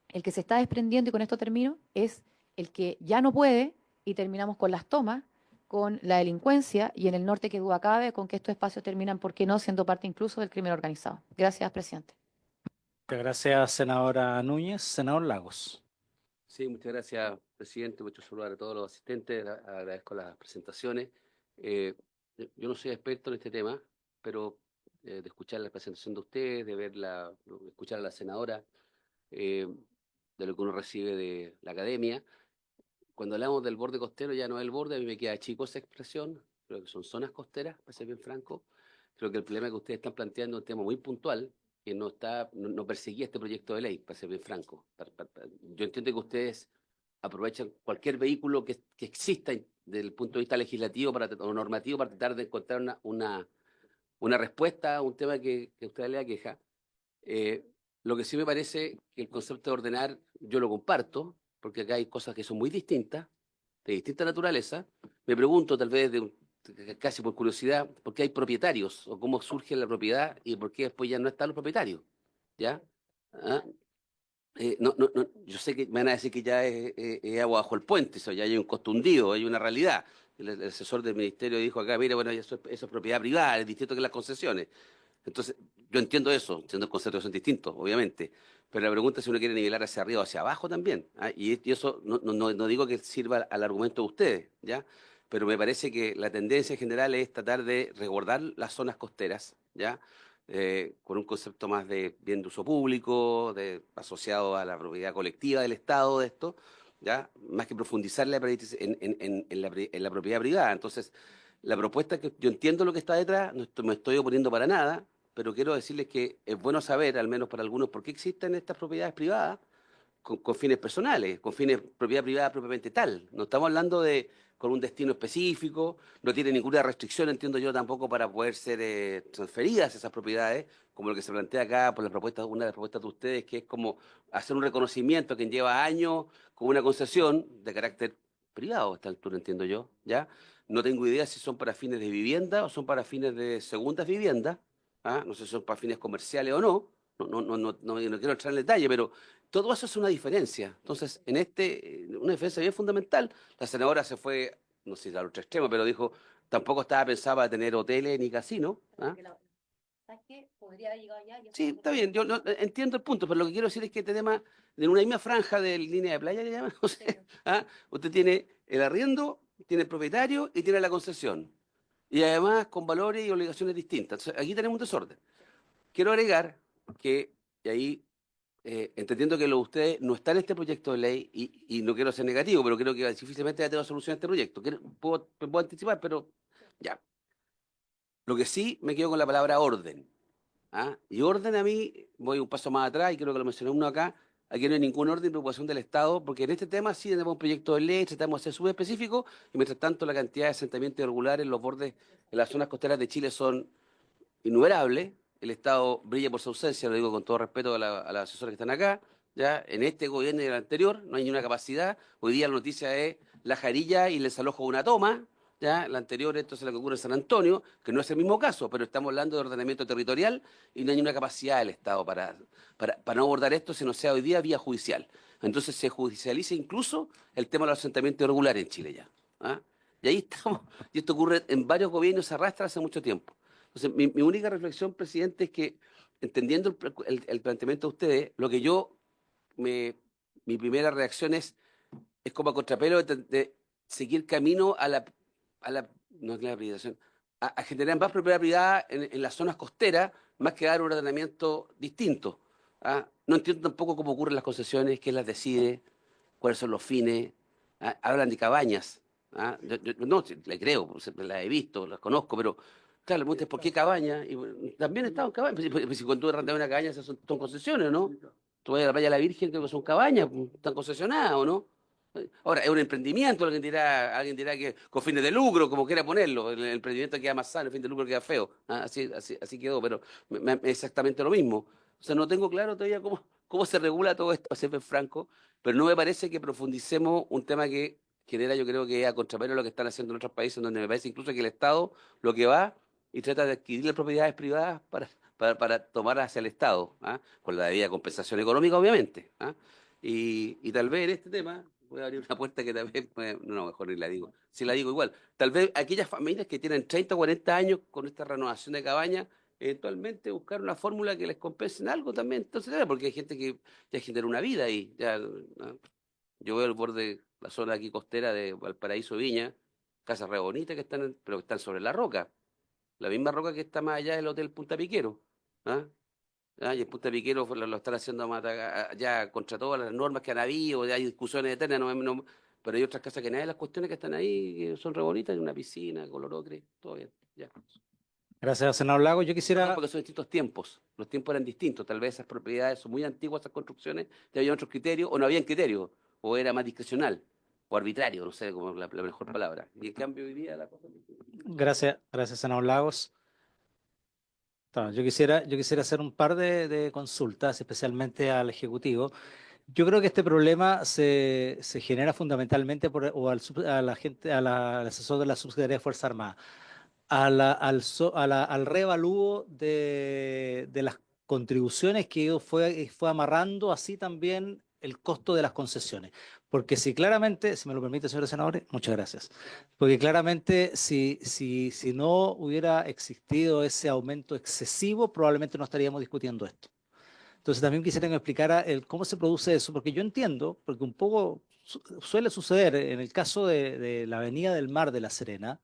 el que se está desprendiendo, y con esto termino, es el que ya no puede, y terminamos con las tomas, con la delincuencia, y en el norte que duda cabe con que estos espacios terminan, ¿por qué no?, siendo parte incluso del crimen organizado. Gracias, presidente. Muchas gracias, senadora Núñez. Senador Lagos. Sí, muchas gracias, presidente. Mucho saludar a todos los asistentes. Agradezco las presentaciones. Yo no soy experto en este tema, pero de escuchar la presentación de ustedes, de escuchar a la senadora, de lo que uno recibe de la academia. Cuando hablamos del borde costero, ya no es el borde, a mí me queda chico esa expresión. Creo que son zonas costeras, para ser bien franco. Creo que el problema que ustedes están planteando es un tema muy puntual, que no perseguía este proyecto de ley, para ser bien franco. Yo entiendo que ustedes aprovechan cualquier vehículo que exista desde el punto de vista legislativo o normativo para tratar de encontrar una respuesta a un tema que a ustedes les aqueja. Lo que sí me parece que el concepto de ordenar yo lo comparto, porque acá hay cosas que son muy distintas, de distinta naturaleza. Me pregunto, tal vez casi por curiosidad, por qué hay propietarios o cómo surge la propiedad y por qué después ya no están los propietarios. ¿Ya? ¿Ah? Yo sé que me van a decir que ya es agua bajo el puente, eso ya hay un costo hundido, hay una realidad. El asesor del ministerio dijo acá, mira, bueno, eso es propiedad privada, es distinto que las concesiones. Entonces, yo entiendo eso, siendo conceptos son distintos, obviamente, pero la pregunta es si uno quiere nivelar hacia arriba o hacia abajo también, ¿ah? Y eso no digo que sirva al argumento de ustedes, ¿ya? Pero me parece que la tendencia en general es tratar de resguardar las zonas costeras, ¿ya? Con un concepto más de bien de uso público, asociado a la propiedad colectiva del Estado de esto, ¿ya? Más que profundizar en la propiedad privada. Entonces, la propuesta que yo entiendo lo que está detrás, no me estoy oponiendo para nada, pero quiero decirles que es bueno saber, al menos para algunos, por qué existen estas propiedades privadas con fines personales, con fines propiedad privada propiamente tal. No estamos hablando de con un destino específico, no tiene ninguna restricción, entiendo yo, tampoco para poder ser transferidas esas propiedades, como lo que se plantea acá por una de las propuestas de ustedes, que es como hacer un reconocimiento a quien lleva años con una concesión de carácter privado a esta altura, entiendo yo, ¿ya? No tengo idea si son para fines de vivienda o son para fines de segundas viviendas, ¿ah? No sé si son para fines comerciales o no, no quiero entrar en detalle, pero todo eso es una diferencia. Entonces, una diferencia bien fundamental. La senadora se fue, no sé si al otro extremo, pero dijo, tampoco estaba pensada para tener hoteles ni casinos. ¿Ah? ¿Sabes qué? Podría haber llegado allá. Sí, está bien, yo entiendo el punto, pero lo que quiero decir es que este tema, en una misma franja de línea de playa, le llaman, no sé, ¿ah? Usted tiene el arriendo, tiene el propietario y tiene la concesión. Y además con valores y obligaciones distintas. Entonces, aquí tenemos un desorden. Quiero agregar que, y ahí entendiendo que ustedes no están en este proyecto de ley, y no quiero ser negativo, pero creo que difícilmente va a tener solución a este proyecto. Puedo anticipar, pero ya. Lo que sí me quedo con la palabra orden. ¿Ah? Y orden a mí, voy un paso más atrás y creo que lo mencioné uno acá, aquí no hay ningún orden de preocupación del Estado, porque en este tema sí tenemos un proyecto de ley, tratamos de ser súper específicos, y mientras tanto la cantidad de asentamientos irregulares en los bordes, en las zonas costeras de Chile son innumerables. El Estado brilla por su ausencia, lo digo con todo respeto a las asesoras que están acá, ¿ya? En este gobierno y en el anterior no hay ni una capacidad. Hoy día la noticia es la Jarilla y el desalojo de una toma, ¿ya? La anterior, esto es lo que ocurre en San Antonio, que no es el mismo caso, pero estamos hablando de ordenamiento territorial y no hay ni una capacidad del Estado para no abordar esto, si no sea hoy día vía judicial. Entonces se judicializa incluso el tema de los asentamientos irregulares en Chile ya. ¿Ah? Y ahí estamos, y esto ocurre en varios gobiernos, se arrastra hace mucho tiempo. Entonces, mi única reflexión, presidente, es que, entendiendo el planteamiento de ustedes, lo que mi primera reacción es como a contrapelo de seguir camino no es la privatización, a generar más propiedad privada en las zonas costeras, más que dar un ordenamiento distinto. ¿Ah? No entiendo tampoco cómo ocurren las concesiones, quién las decide, cuáles son los fines. ¿Ah? Hablan de cabañas. ¿Ah? Yo no, le creo, las he visto, las conozco, pero claro, le preguntas por qué cabaña, y también he estado en cabaña, si cuando tú arrendas una cabaña son concesiones, ¿no? Tú vas a la playa de la Virgen, creo que son cabañas, pues, están concesionadas, ¿o no? Ahora, es un emprendimiento, alguien dirá que con fines de lucro, como quiera ponerlo, el emprendimiento queda más sano, el fin de lucro queda feo. Ah, así quedó, pero exactamente lo mismo. O sea, no tengo claro todavía cómo se regula todo esto, a ser franco, pero no me parece que profundicemos un tema que genera, yo creo que a contrapelo de lo que están haciendo en otros países, donde me parece incluso que el Estado lo que va y trata de adquirir las propiedades privadas para tomar hacia el Estado, ¿ah? Con la debida compensación económica, obviamente. ¿Ah? Y tal vez en este tema, voy a abrir una puerta que tal vez, no, mejor ni la digo, si la digo igual, tal vez aquellas familias que tienen 30 o 40 años con esta renovación de cabaña, eventualmente buscar una fórmula que les compense en algo también, entonces, porque hay gente que ya genera una vida ahí. Ya, ¿no? Yo veo el borde, la zona aquí costera de Valparaíso, Viña, casas re bonitas pero que están sobre la roca, la misma roca que está más allá del Hotel Punta Piquero. ¿Ah? Y el Punta Piquero lo están haciendo ya contra todas las normas que han habido, ya hay discusiones eternas, pero hay otras casas que nadie de las cuestiones que están ahí que son re bonitas, hay una piscina, color ocre, todo bien. Ya. Gracias, senador Lago. Yo quisiera, Porque son distintos tiempos, los tiempos eran distintos, tal vez esas propiedades son muy antiguas, esas construcciones, ya había otros criterios, o no habían criterios, o era más discrecional, o arbitrario, no sé cómo es la mejor palabra. Y en cambio hoy día la cosa... gracias, senador Lagos. Yo quisiera hacer un par de consultas, especialmente al Ejecutivo. Yo creo que este problema se genera fundamentalmente a la gente, al asesor de la Subsecretaría de Fuerza Armada, al reevalúo de las contribuciones que fue amarrando así también el costo de las concesiones. Porque si claramente, si me lo permite, señores senadores, muchas gracias. Porque claramente si no hubiera existido ese aumento excesivo, probablemente no estaríamos discutiendo esto. Entonces también quisiera que me explicara cómo se produce eso, porque yo entiendo, porque un poco suele suceder en el caso de la Avenida del Mar de La Serena,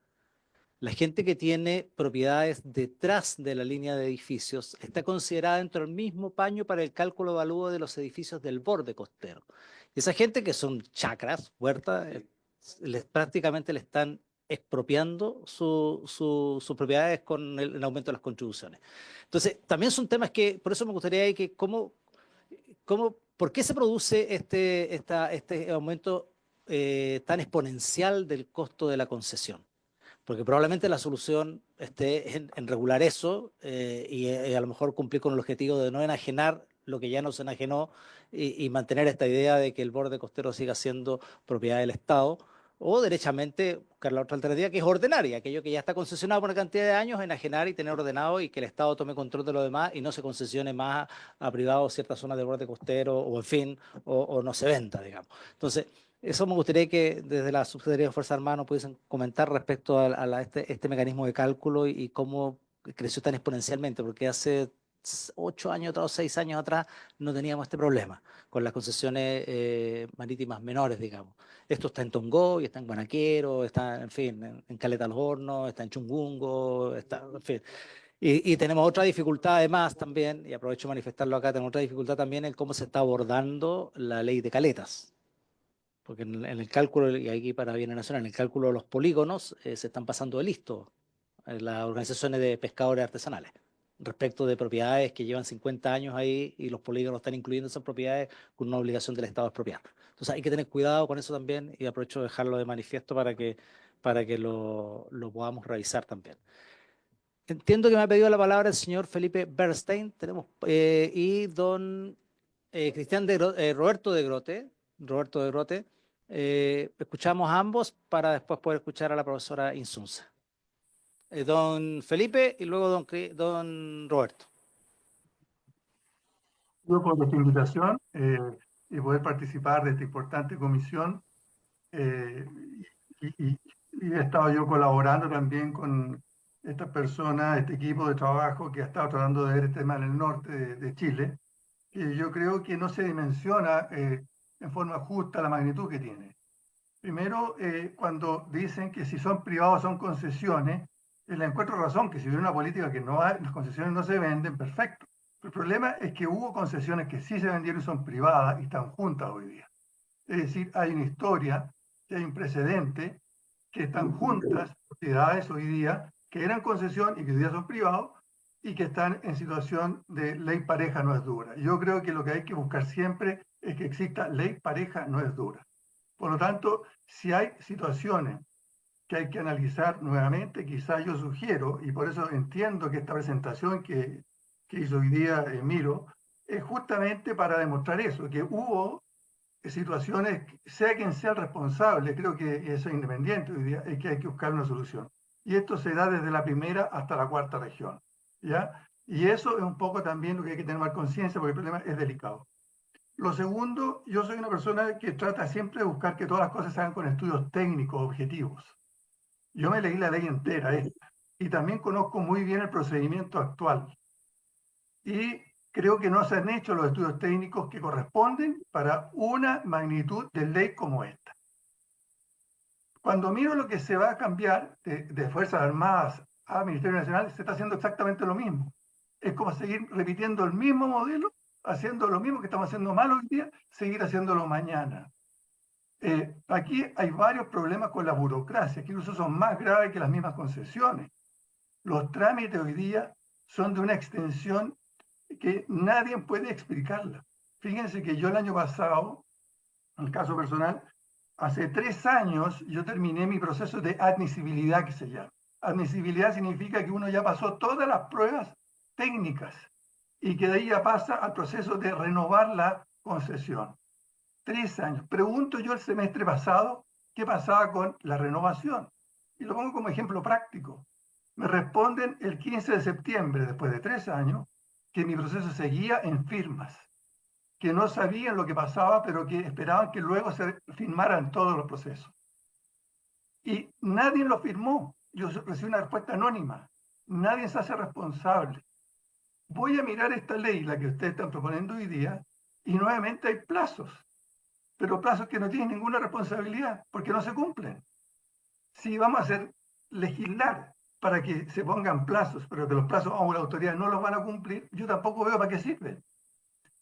la gente que tiene propiedades detrás de la línea de edificios está considerada dentro del mismo paño para el cálculo de evalúo de los edificios del borde costero. Y esa gente que son chacras, huertas, prácticamente le están expropiando sus propiedades con el aumento de las contribuciones. Entonces, también son temas que, por eso me gustaría que, ¿por qué se produce este aumento tan exponencial del costo de la concesión? Porque probablemente la solución esté en regular eso y a lo mejor cumplir con el objetivo de no enajenar lo que ya no se enajenó y mantener esta idea de que el borde costero siga siendo propiedad del Estado, o derechamente buscar la otra alternativa que es ordinaria, aquello que ya está concesionado por una cantidad de años, enajenar y tener ordenado y que el Estado tome control de lo demás y no se concesione más a privados ciertas zonas del borde costero o en fin, o no se venda, digamos. Entonces, eso me gustaría que desde la Subsecretaría de Fuerzas Armadas nos pudiesen comentar respecto a este mecanismo de cálculo y cómo creció tan exponencialmente, porque hace 8 años atrás o 6 años atrás no teníamos este problema con las concesiones marítimas menores, digamos. Esto está en Tongó, y está en Guanaquero, está, en fin, en Caleta los Hornos, está en Chungungo, está, en fin. Y tenemos otra dificultad además también, y aprovecho de manifestarlo acá, tenemos otra dificultad también en cómo se está abordando la ley de caletas. Porque en el cálculo, y aquí para Bienes Nacional, en el cálculo de los polígonos se están pasando de listo las organizaciones de pescadores artesanales respecto de propiedades que llevan 50 años ahí y los polígonos están incluyendo esas propiedades con una obligación del Estado de expropiar. Entonces hay que tener cuidado con eso también y aprovecho de dejarlo de manifiesto para que lo podamos revisar también. Entiendo que me ha pedido la palabra el señor Felipe Bernstein y don Roberto de Grote. Escuchamos a ambos para después poder escuchar a la profesora Insunza. Don Felipe y luego don Roberto. Yo por esta invitación y poder participar de esta importante comisión y he estado yo colaborando también con esta persona, este equipo de trabajo que ha estado tratando de ver el tema en el norte de Chile, que yo creo que no se dimensiona en forma justa la magnitud que tiene. Primero, cuando dicen que si son privados son concesiones, le encuentro razón, que si hubiera una política que no hay, las concesiones no se venden, perfecto. El problema es que hubo concesiones que sí se vendieron y son privadas y están juntas hoy día. Es decir, hay una historia, que hay un precedente, que están juntas propiedades hoy día que eran concesión y que hoy día son privados, y que están en situación de ley pareja no es dura. Yo creo que lo que hay que buscar siempre es que exista ley pareja no es dura. Por lo tanto, si hay situaciones que hay que analizar nuevamente, quizás yo sugiero, y por eso entiendo que esta presentación que hizo hoy día Miro, es justamente para demostrar eso, que hubo situaciones, sea quien sea el responsable, creo que eso es independiente hoy día, es que hay que buscar una solución. Y esto se da desde la primera hasta la cuarta región, ¿ya? Y eso es un poco también lo que hay que tener más conciencia, porque el problema es delicado. Lo segundo, yo soy una persona que trata siempre de buscar que todas las cosas se hagan con estudios técnicos, objetivos. Yo me leí la ley entera esta, y también conozco muy bien el procedimiento actual. Y creo que no se han hecho los estudios técnicos que corresponden para una magnitud de ley como esta. Cuando miro lo que se va a cambiar de Fuerzas Armadas a Ministerio Nacional, se está haciendo exactamente lo mismo. Es como seguir repitiendo el mismo modelo, haciendo lo mismo que estamos haciendo mal hoy día, seguir haciéndolo mañana. Aquí hay varios problemas con la burocracia, que incluso son más graves que las mismas concesiones. Los trámites hoy día son de una extensión que nadie puede explicarla. Fíjense que yo el año pasado, en el caso personal, hace 3 años yo terminé mi proceso de admisibilidad, que se llama. Admisibilidad significa que uno ya pasó todas las pruebas técnicas y que de ahí ya pasa al proceso de renovar la concesión. 3 años. Pregunto yo el semestre pasado qué pasaba con la renovación. Y lo pongo como ejemplo práctico. Me responden el 15 de septiembre, después de 3 años, que mi proceso seguía en firmas, que no sabían lo que pasaba, pero que esperaban que luego se firmaran todos los procesos. Y nadie lo firmó. Yo recibí una respuesta anónima. Nadie se hace responsable. Voy a mirar esta ley, la que ustedes están proponiendo hoy día, y nuevamente hay plazos, pero plazos que no tienen ninguna responsabilidad, porque no se cumplen. Si vamos a hacer legislar para que se pongan plazos, pero que los plazos a la autoridad no los van a cumplir, yo tampoco veo para qué sirven.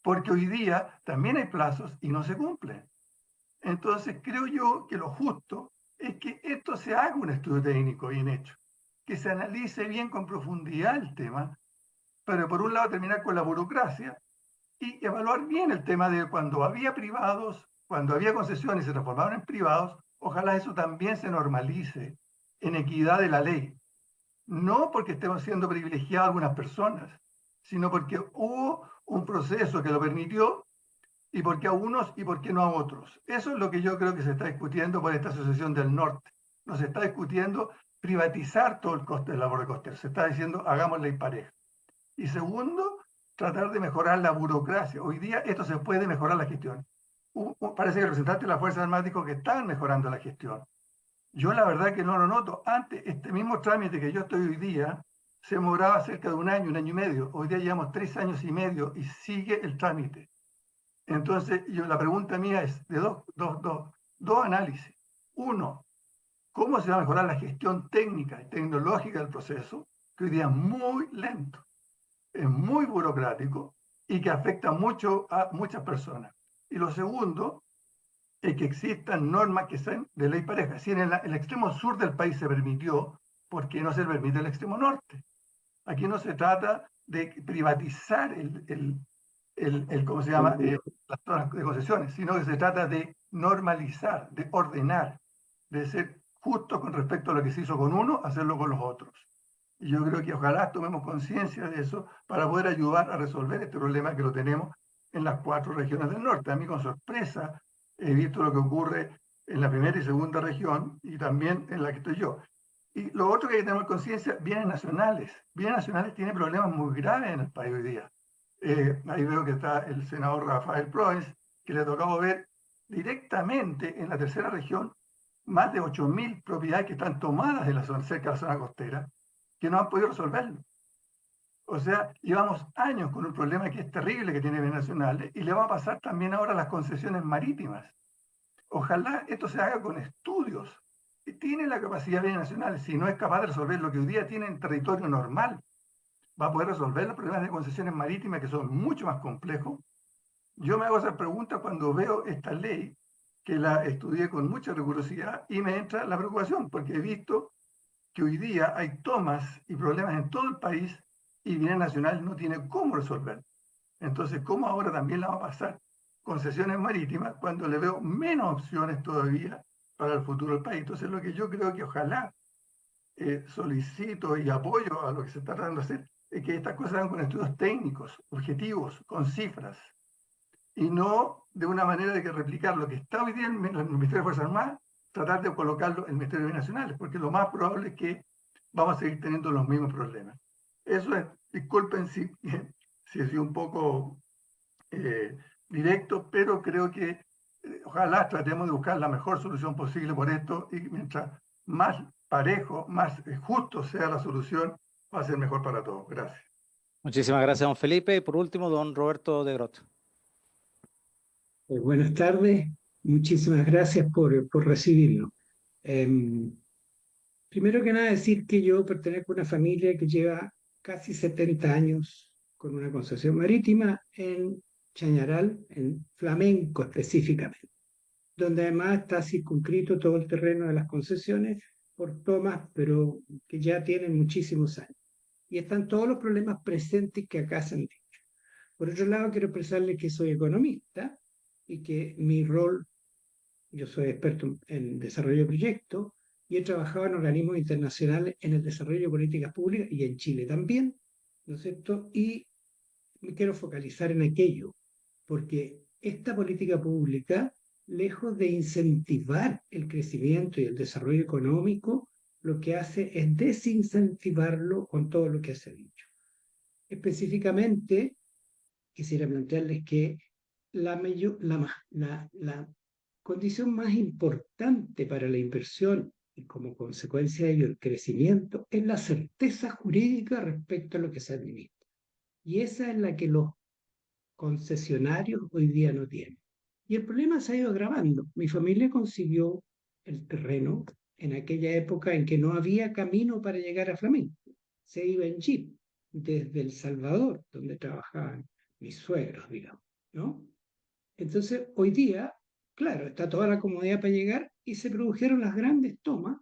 Porque hoy día también hay plazos y no se cumplen. Entonces creo yo que lo justo es que esto se haga un estudio técnico bien hecho, que se analice bien con profundidad el tema, pero por un lado terminar con la burocracia y evaluar bien el tema de cuando había privados, cuando había concesiones y se transformaron en privados, ojalá eso también se normalice en equidad de la ley. No porque estemos siendo privilegiados algunas personas, sino porque hubo un proceso que lo permitió y porque a unos y por qué no a otros. Eso es lo que yo creo que se está discutiendo por esta Asociación del Norte. No se está discutiendo privatizar todo el coste del labor de costero. Se está diciendo hagamos ley pareja. Y segundo, tratar de mejorar la burocracia. Hoy día esto se puede mejorar la gestión. Parece que el representante de la Fuerza Armada dijo que están mejorando la gestión. Yo la verdad que no lo noto. Antes, este mismo trámite que yo estoy hoy día, se demoraba cerca de un año y medio. Hoy día llevamos 3 años y medio y sigue el trámite. Entonces, la pregunta mía es de dos análisis. Uno, ¿cómo se va a mejorar la gestión técnica y tecnológica del proceso? Que hoy día es muy lento, es muy burocrático y que afecta mucho a muchas personas. Y lo segundo es que existan normas que sean de ley pareja. Si en el extremo sur del país se permitió, ¿por qué no se permite en el extremo norte? Aquí no se trata de privatizar ¿cómo se llama? Las zonas de concesiones, sino que se trata de normalizar, de ordenar, de ser justo con respecto a lo que se hizo con uno, hacerlo con los otros. Y yo creo que ojalá tomemos conciencia de eso para poder ayudar a resolver este problema que lo tenemos en las 4 regiones del norte. A mí con sorpresa he visto lo que ocurre en la primera y segunda región y también en la que estoy yo. Y lo otro que hay que tener conciencia, bienes nacionales. Bienes nacionales tienen problemas muy graves en el país hoy día. Ahí veo que está el senador Rafael Proens, que le ha tocado ver directamente en la tercera región más de 8.000 propiedades que están tomadas en la zona, cerca de la zona costera, que no han podido resolverlo. O sea, llevamos años con un problema que es terrible que tiene bienes nacionales y le va a pasar también ahora a las concesiones marítimas. Ojalá esto se haga con estudios. Tiene la capacidad de bienes nacionales, si no es capaz de resolver lo que hoy día tiene en territorio normal, va a poder resolver los problemas de concesiones marítimas que son mucho más complejos. Yo me hago esa pregunta cuando veo esta ley, que la estudié con mucha rigurosidad y me entra la preocupación, porque he visto que hoy día hay tomas y problemas en todo el país y bienes nacionales no tiene cómo resolver. Entonces, ¿cómo ahora también la va a pasar concesiones marítimas cuando le veo menos opciones todavía para el futuro del país? Entonces, lo que yo creo que ojalá solicito y apoyo a lo que se está tratando de hacer es que estas cosas sean con estudios técnicos, objetivos, con cifras, y no de una manera de que replicar lo que está hoy día en el Ministerio de Fuerzas Armadas, tratar de colocarlo en el Ministerio de Bienes Nacionales, porque lo más probable es que vamos a seguir teniendo los mismos problemas. Eso es, disculpen si, si he sido un poco directo, pero creo que ojalá tratemos de buscar la mejor solución posible por esto, y mientras más parejo, más justo sea la solución, va a ser mejor para todos. Gracias. Muchísimas gracias, don Felipe. Y por último, don Roberto de Groot. Buenas tardes, muchísimas gracias por recibirnos. Primero que nada decir que yo pertenezco a una familia que lleva casi 70 años con una concesión marítima en Chañaral, en Flamenco específicamente, donde además está circunscrito todo el terreno de las concesiones por tomas, pero que ya tienen muchísimos años. Y están todos los problemas presentes que acá se han dicho. Por otro lado, quiero expresarles que soy economista y que mi rol, yo soy experto en desarrollo de proyectos y he trabajado en organismos internacionales en el desarrollo de políticas públicas y en Chile también, ¿no es cierto? Y me quiero focalizar en aquello, porque esta política pública, lejos de incentivar el crecimiento y el desarrollo económico, lo que hace es desincentivarlo con todo lo que se ha dicho. Específicamente, quisiera plantearles que la condición más importante para la inversión y como consecuencia de ello el crecimiento es la certeza jurídica respecto a lo que se administra. Y esa es la que los concesionarios hoy día no tienen. Y el problema se ha ido agravando. Mi familia consiguió el terreno en aquella época en que no había camino para llegar a Flamenco. Se iba en jeep desde El Salvador, donde trabajaban mis suegros, digamos, ¿no? Entonces, hoy día, claro, está toda la comodidad para llegar y se produjeron las grandes tomas.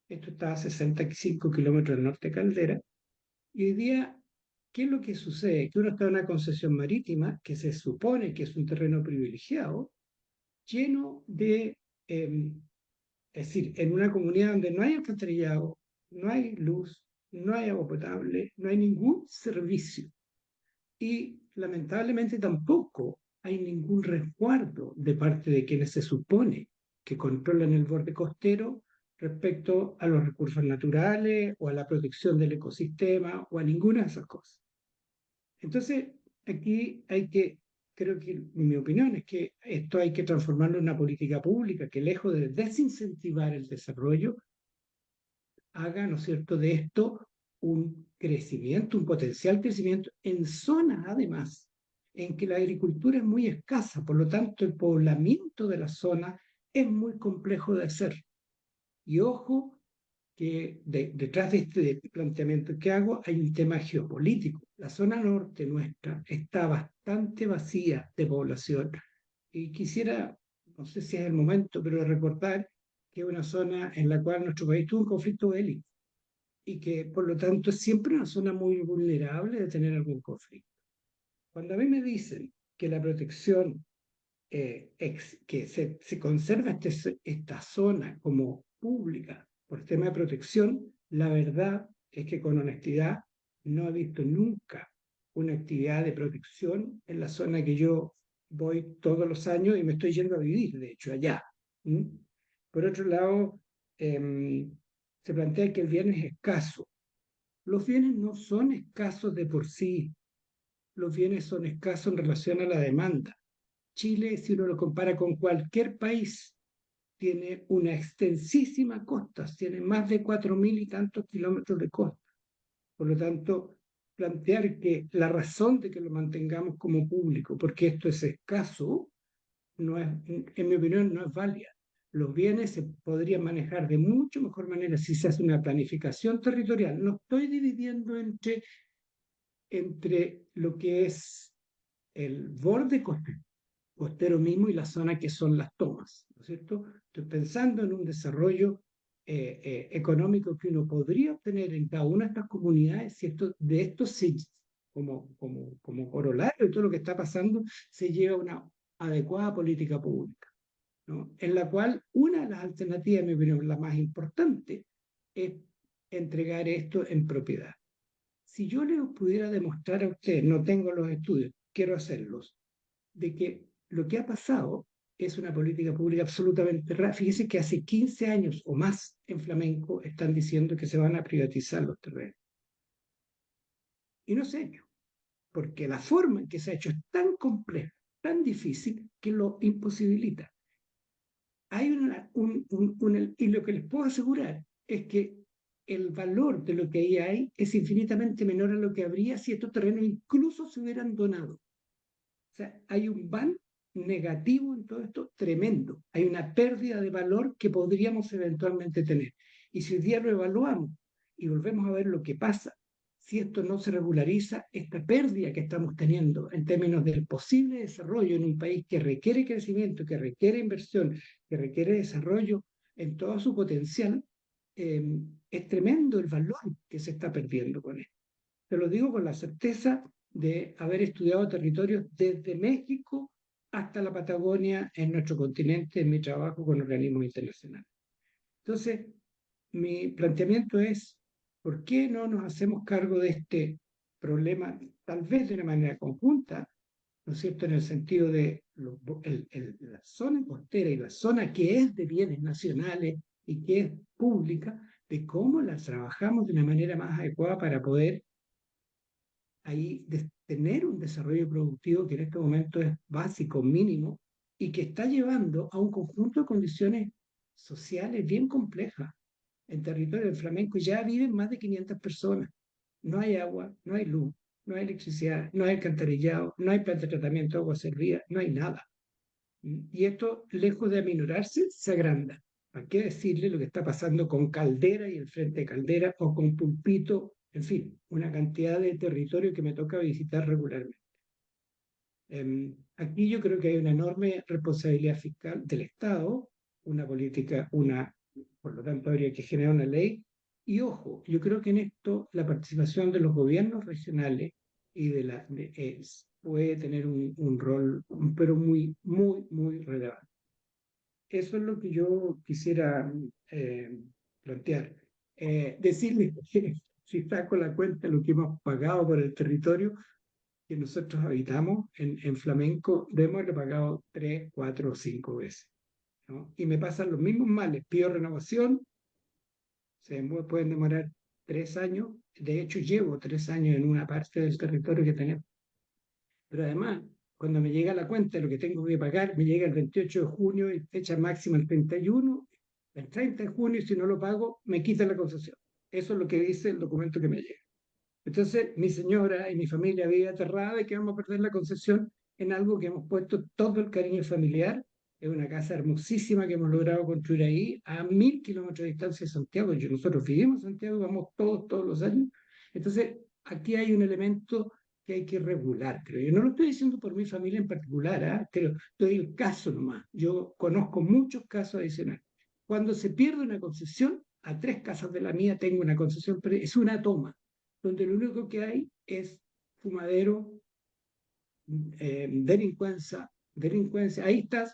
Esto está a 65 kilómetros del norte de Caldera. Y hoy día, ¿qué es lo que sucede? Que uno está en una concesión marítima que se supone que es un terreno privilegiado, lleno de, es decir, en una comunidad donde no hay alcantarillado, no hay luz, no hay agua potable, no hay ningún servicio. Y lamentablemente tampoco hay ningún resguardo de parte de quienes se supone que controlan el borde costero respecto a los recursos naturales o a la protección del ecosistema o a ninguna de esas cosas. Entonces, aquí hay que, creo que mi opinión es que esto hay que transformarlo en una política pública que lejos de desincentivar el desarrollo, haga, ¿no es cierto?, de esto un crecimiento, un potencial crecimiento en zonas, además, en que la agricultura es muy escasa, por lo tanto, el poblamiento de la zona es muy complejo de hacer. Y ojo, que detrás de este planteamiento que hago hay un tema geopolítico. La zona norte nuestra está bastante vacía de población y quisiera, no sé si es el momento, pero recordar que es una zona en la cual nuestro país tuvo un conflicto bélico y que por lo tanto es siempre una zona muy vulnerable de tener algún conflicto. Cuando a mí me dicen que la protección, que se conserva esta zona como pública por tema de protección, la verdad es que con honestidad no he visto nunca una actividad de protección en la zona que yo voy todos los años y me estoy yendo a vivir, de hecho, allá. Por otro lado, se plantea que el bien es escaso. Los bienes no son escasos de por sí, los bienes son escasos en relación a la demanda. Chile, si uno lo compara con cualquier país, tiene una extensísima costa, tiene más de 4.000 y tantos kilómetros de costa. Por lo tanto, plantear que la razón de que lo mantengamos como público, porque esto es escaso, no es, en mi opinión, no es válida. Los bienes se podrían manejar de mucho mejor manera si se hace una planificación territorial. No estoy dividiendo entre lo que es el borde costero mismo y la zona que son las tomas, ¿no es cierto? Estoy pensando en un desarrollo económico que uno podría obtener en cada una de estas comunidades, si de esto como corolario de todo lo que está pasando, se lleva una adecuada política pública, ¿no? En la cual una de las alternativas, en mi opinión, la más importante, es entregar esto en propiedad. Si yo les pudiera demostrar a ustedes, no tengo los estudios, quiero hacerlos, de que lo que ha pasado es una política pública absolutamente errada. Fíjense que hace 15 años o más en Flamenco están diciendo que se van a privatizar los terrenos. Y no se ha hecho, porque la forma en que se ha hecho es tan compleja, tan difícil, que lo imposibilita. Hay y lo que les puedo asegurar es que el valor de lo que ahí hay es infinitamente menor a lo que habría si estos terrenos incluso se hubieran donado. O sea, hay un ban negativo en todo esto tremendo. Hay una pérdida de valor que podríamos eventualmente tener. Y si hoy día lo evaluamos y volvemos a ver lo que pasa, si esto no se regulariza, esta pérdida que estamos teniendo en términos del posible desarrollo en un país que requiere crecimiento, que requiere inversión, que requiere desarrollo en todo su potencial, es tremendo el valor que se está perdiendo con esto. Te lo digo con la certeza de haber estudiado territorios desde México hasta la Patagonia en nuestro continente, en mi trabajo con organismos internacionales. Entonces, mi planteamiento es, ¿por qué no nos hacemos cargo de este problema, tal vez de una manera conjunta, ¿no es cierto?, en el sentido de la zona costera y la zona que es de bienes nacionales y que es pública, de cómo la trabajamos de una manera más adecuada para poder ahí tener un desarrollo productivo que en este momento es básico, mínimo, y que está llevando a un conjunto de condiciones sociales bien complejas. En territorio del Flamenco ya viven más de 500 personas. No hay agua, no hay luz, no hay electricidad, no hay alcantarillado, no hay planta de tratamiento de agua servida, no hay nada. Y esto, lejos de aminorarse, se agranda. ¿Para qué decirle lo que está pasando con Caldera y el Frente de Caldera o con Pulpito? En fin, una cantidad de territorio que me toca visitar regularmente. Aquí yo creo que hay una enorme responsabilidad fiscal del Estado, una política, por lo tanto habría que generar una ley. Y ojo, yo creo que en esto la participación de los gobiernos regionales y puede tener un rol, pero muy, muy, muy relevante. Eso es lo que yo quisiera plantear. Decirles que si saco la cuenta de lo que hemos pagado por el territorio que nosotros habitamos en Flamenco, debemos haberlo pagado 3, 4 o 5 veces, ¿no? Y me pasan los mismos males. Pido renovación, pueden demorar 3 años. De hecho, llevo 3 años en una parte del territorio que tenemos. Pero además, cuando me llega la cuenta de lo que tengo que pagar, me llega el 28 de junio y fecha máxima el 31. El 30 de junio, si no lo pago, me quitan la concesión. Eso es lo que dice el documento que me llega. Entonces, mi señora y mi familia vive aterrada de que vamos a perder la concesión en algo que hemos puesto todo el cariño familiar. Es una casa hermosísima que hemos logrado construir ahí, a 1000 kilómetros de distancia de Santiago. Nosotros vivimos en Santiago, vamos todos los años. Entonces, aquí hay un elemento que hay que regular, creo. Yo no lo estoy diciendo por mi familia en particular, pero doy el caso nomás. Yo conozco muchos casos adicionales. Cuando se pierde una concesión, a 3 casas de la mía tengo una concesión, pero es una toma, donde lo único que hay es fumadero, delincuencia.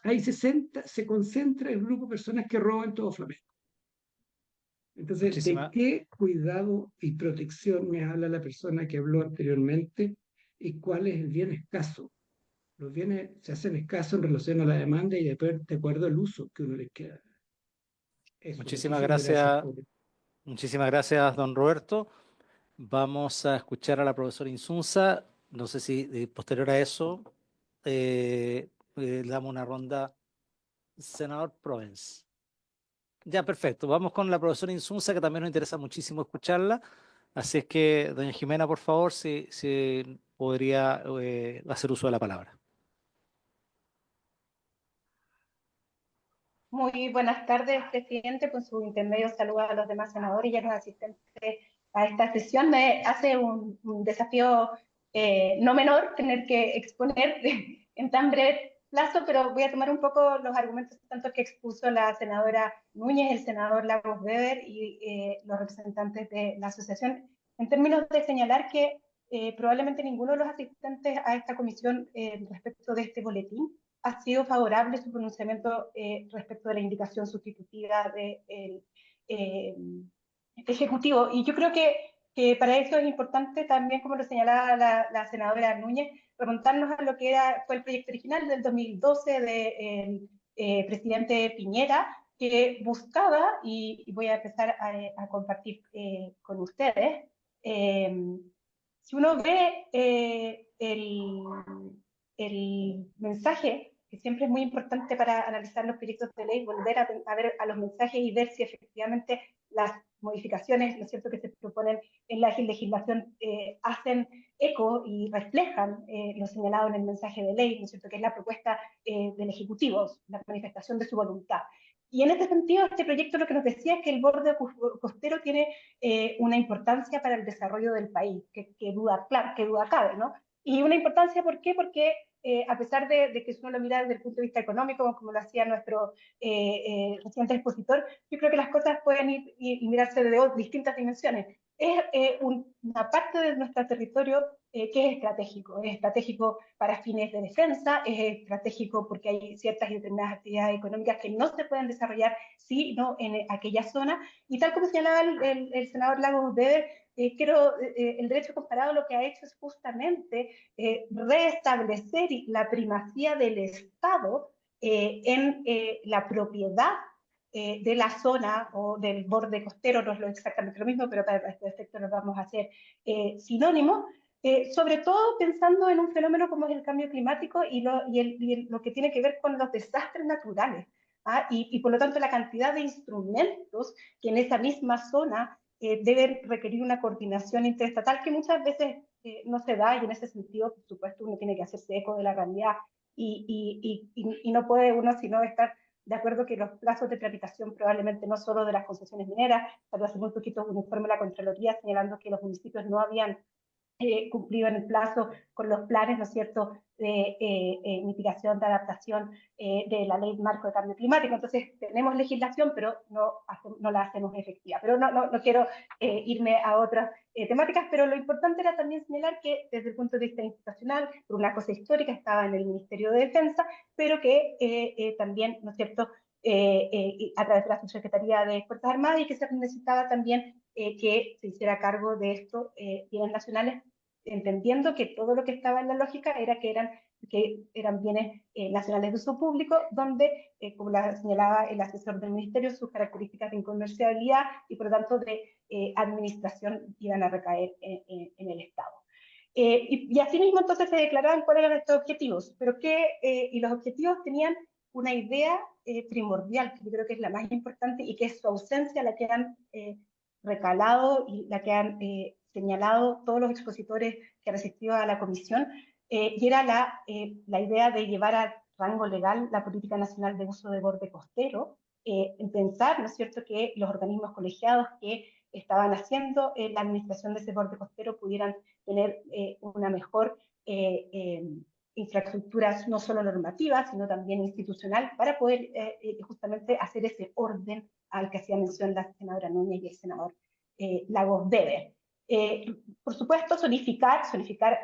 Ahí se concentra el grupo de personas que roban todo Flamenco. Entonces, ¿de qué cuidado y protección me habla la persona que habló anteriormente? ¿Y cuál es el bien escaso? Los bienes se hacen escasos en relación a la demanda y después de acuerdo al uso que uno les queda. Eso, muchísimas gracias. Muchísimas gracias, don Roberto. Vamos a escuchar a la profesora Insunza. No sé si posterior a eso le damos una ronda. Senador Provence. Ya, perfecto. Vamos con la profesora Insunza, que también nos interesa muchísimo escucharla. Así es que, doña Jimena, por favor, si podría hacer uso de la palabra. Muy buenas tardes, presidente. Con su intermedio saludo a los demás senadores y a los asistentes a esta sesión. Me hace un desafío no menor tener que exponer en tan breve plazo, pero voy a tomar un poco los argumentos tanto que expuso la senadora Núñez, el senador Lagos Weber y los representantes de la asociación, en términos de señalar que probablemente ninguno de los asistentes a esta comisión respecto de este boletín ha sido favorable su pronunciamiento respecto de la indicación sustitutiva del Ejecutivo. Y yo creo que para eso es importante también, como lo señalaba la senadora Núñez, remontarnos a lo que fue el proyecto original del 2012 del presidente Piñera, que buscaba, y voy a empezar a compartir con ustedes, si uno ve el mensaje, que siempre es muy importante para analizar los proyectos de ley, volver a ver a los mensajes y ver si efectivamente las modificaciones, ¿no es cierto?, que se proponen en la legislación hacen eco y reflejan lo señalado en el mensaje de ley, ¿no es cierto?, que es la propuesta del Ejecutivo, la manifestación de su voluntad. Y en este sentido, este proyecto lo que nos decía es que el borde costero tiene una importancia para el desarrollo del país, que duda cabe, ¿no? Y una importancia, ¿por qué? Porque a pesar de que si uno lo mira desde el punto de vista económico, como lo hacía nuestro reciente expositor, yo creo que las cosas pueden ir y mirarse de distintas dimensiones. Es una parte de nuestro territorio que es estratégico para fines de defensa, es estratégico porque hay ciertas y determinadas actividades económicas que no se pueden desarrollar si no en aquella zona, y tal como señalaba el senador Lagos Weber, el derecho comparado lo que ha hecho es justamente restablecer la primacía del Estado en la propiedad de la zona o del borde costero, no es exactamente lo mismo, pero para este efecto nos vamos a hacer sinónimos, sobre todo pensando en un fenómeno como es el cambio climático y lo que tiene que ver con los desastres naturales, ¿ah? Y por lo tanto la cantidad de instrumentos que en esa misma zona deben requerir una coordinación interestatal que muchas veces no se da, y en ese sentido, por supuesto, uno tiene que hacerse eco de la realidad y no puede uno sino estar de acuerdo que los plazos de tramitación probablemente no solo de las concesiones mineras, pero hace muy poquito un informe de la Contraloría señalando que los municipios no habían cumplido en el plazo con los planes, ¿no es cierto?, de mitigación, de adaptación de la ley marco de cambio climático. Entonces, tenemos legislación, pero no la hacemos efectiva. Pero no quiero irme a otras temáticas, pero lo importante era también señalar que desde el punto de vista institucional, por una cosa histórica, estaba en el Ministerio de Defensa, pero que también, ¿no es cierto?, a través de la Subsecretaría de Fuerzas Armadas, y que se necesitaba también que se hiciera cargo de estos bienes nacionales, entendiendo que todo lo que estaba en la lógica era que eran bienes nacionales de uso público, donde, como la señalaba el asesor del ministerio, sus características de incomerciabilidad y por lo tanto de administración iban a recaer en el Estado. Y así mismo entonces se declaraban cuáles eran estos objetivos, pero y los objetivos tenían una idea primordial, que yo creo que es la más importante y que es su ausencia la que han recalado y la que han señalado todos los expositores que han asistido a la comisión, y era la idea de llevar a rango legal la política nacional de uso de borde costero, en pensar, ¿no es cierto?, que los organismos colegiados que estaban haciendo la administración de ese borde costero pudieran tener una mejor infraestructura, no solo normativa, sino también institucional, para poder justamente hacer ese orden al que hacía mención la senadora Núñez y el senador Lagos Weber. Por supuesto, zonificar,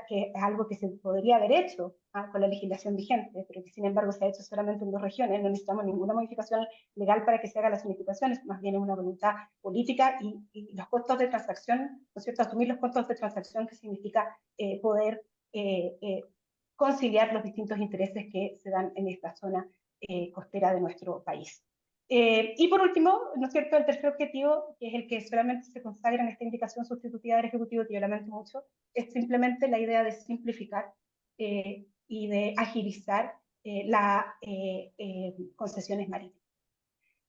que es algo que se podría haber hecho con la legislación vigente, pero que sin embargo se ha hecho solamente en 2 regiones. No necesitamos ninguna modificación legal para que se haga la zonificación, más bien es una voluntad política y los costos de transacción, ¿no es cierto?, asumir los costos de transacción, que significa poder conciliar los distintos intereses que se dan en esta zona costera de nuestro país. Y por último, ¿no es cierto?, el tercer objetivo, que es el que solamente se consagra en esta indicación sustitutiva del Ejecutivo, que yo lamento mucho, es simplemente la idea de simplificar y de agilizar las concesiones marítimas.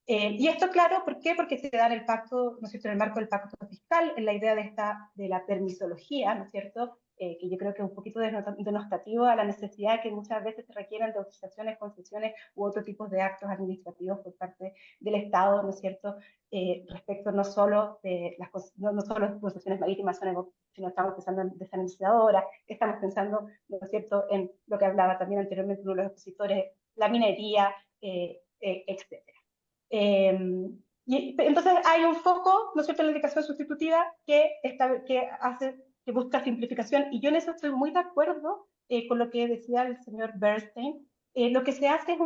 Y esto, claro, ¿por qué? Porque se da en el pacto, ¿no es cierto?, en el marco del pacto fiscal, en la idea de la permisología, ¿no es cierto?, que yo creo que es un poquito denostativo a la necesidad que muchas veces se requieren de autorizaciones, concesiones u otro tipo de actos administrativos por parte del Estado, ¿no es cierto?, respecto no solo de no solo las concesiones marítimas, sino estamos pensando en desalinizadoras, estamos pensando, ¿no es cierto?, en lo que hablaba también anteriormente uno de los expositores, la minería, etcétera. Y entonces hay un foco, ¿no es cierto?, en la indicación sustitutiva que busca simplificación, y yo en eso estoy muy de acuerdo con lo que decía el señor Bernstein. Lo que se hace es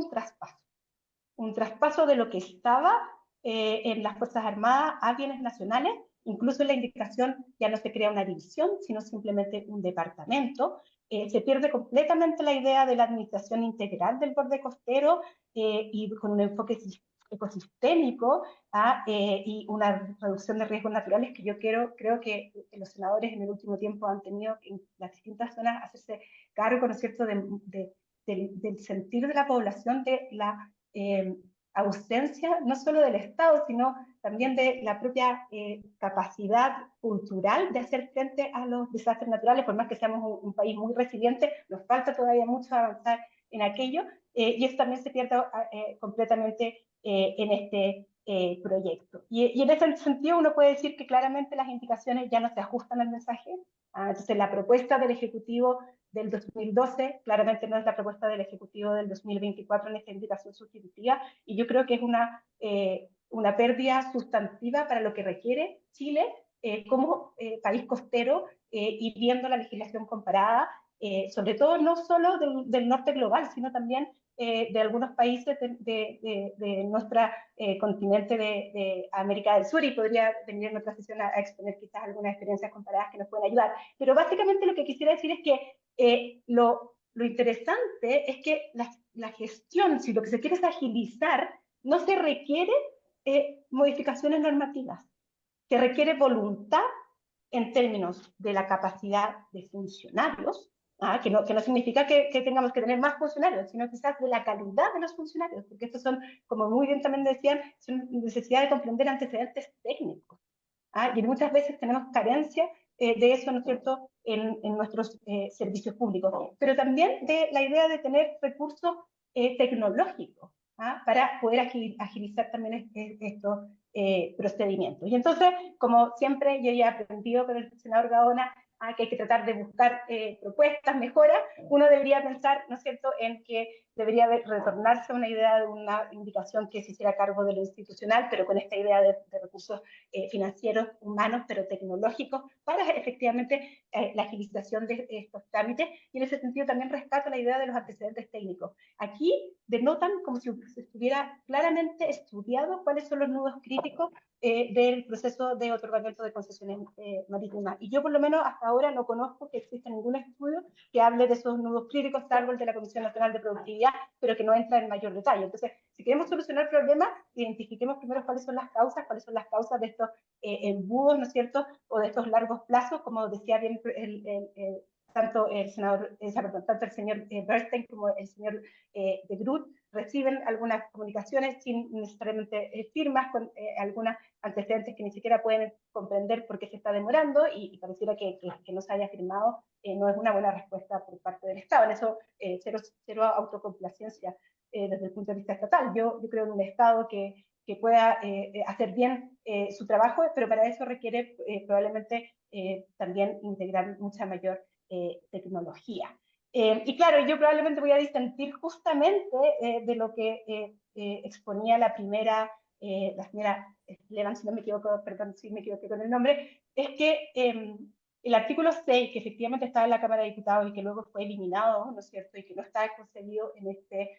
un traspaso de lo que estaba en las Fuerzas Armadas a bienes nacionales. Incluso en la indicación ya no se crea una división, sino simplemente un departamento. Se pierde completamente la idea de la administración integral del borde costero y con un enfoque ecosistémico y una reducción de riesgos naturales que yo creo que los senadores en el último tiempo han tenido en las distintas zonas hacerse cargo, ¿no es cierto?, del sentir de la población, de la ausencia no solo del Estado, sino también de la propia capacidad cultural de hacer frente a los desastres naturales. Por más que seamos un país muy resiliente, nos falta todavía mucho avanzar en aquello, y eso también se pierde completamente en este proyecto. Y en ese sentido uno puede decir que claramente las indicaciones ya no se ajustan al mensaje. Entonces la propuesta del Ejecutivo del 2012 claramente no es la propuesta del Ejecutivo del 2024 en esta indicación sustitutiva, y yo creo que es una pérdida sustantiva para lo que requiere Chile como país costero, y viendo la legislación comparada, sobre todo no solo del norte global, sino también de algunos países de nuestro continente de América del Sur, y podría venir en otra sesión a exponer quizás algunas experiencias comparadas que nos pueden ayudar. Pero básicamente lo que quisiera decir es que lo interesante es que la gestión, si lo que se quiere es agilizar, no se requiere modificaciones normativas, se requiere voluntad en términos de la capacidad de funcionarios, que no significa que tengamos que tener más funcionarios, sino quizás de la calidad de los funcionarios, porque estos son, como muy bien también decían, son necesidad de comprender antecedentes técnicos. Y muchas veces tenemos carencia de eso, ¿no es cierto?, en nuestros servicios públicos, pero también de la idea de tener recursos tecnológicos para poder agilizar también estos procedimientos. Y entonces, como siempre, yo ya he aprendido con el senador Gaona que hay que tratar de buscar propuestas, mejoras. Uno debería pensar, ¿no es cierto?, en que debería retornarse a una idea de una indicación que se hiciera cargo de lo institucional, pero con esta idea de recursos financieros, humanos, pero tecnológicos, para efectivamente la agilización de estos trámites. Y en ese sentido también rescato la idea de los antecedentes técnicos. Aquí denotan como si estuviera claramente estudiado cuáles son los nudos críticos del proceso de otorgamiento de concesiones marítimas. Y yo por lo menos hasta ahora no conozco que exista ningún estudio que hable de esos nudos críticos, salvo el de la Comisión Nacional de Productividad, pero que no entra en mayor detalle. Entonces, si queremos solucionar problemas, identifiquemos primero cuáles son las causas de estos embudos, ¿no es cierto?, o de estos largos plazos, como decía bien tanto el senador, tanto el señor Bernstein como el señor de Groot reciben algunas comunicaciones sin necesariamente firmas, con algunos antecedentes que ni siquiera pueden comprender por qué se está demorando, y pareciera que no se haya firmado no es una buena respuesta por parte del Estado. En eso, cero autocomplacencia desde el punto de vista estatal. Yo creo en un Estado que pueda hacer bien su trabajo, pero para eso requiere probablemente también integrar mucha mayor tecnología. Y claro, yo probablemente voy a disentir justamente de lo que exponía la señora Levan, si no me equivoco, perdón si me equivoqué con el nombre, es que el artículo 6, que efectivamente estaba en la Cámara de Diputados y que luego fue eliminado, ¿no es cierto?, y que no está concebido en este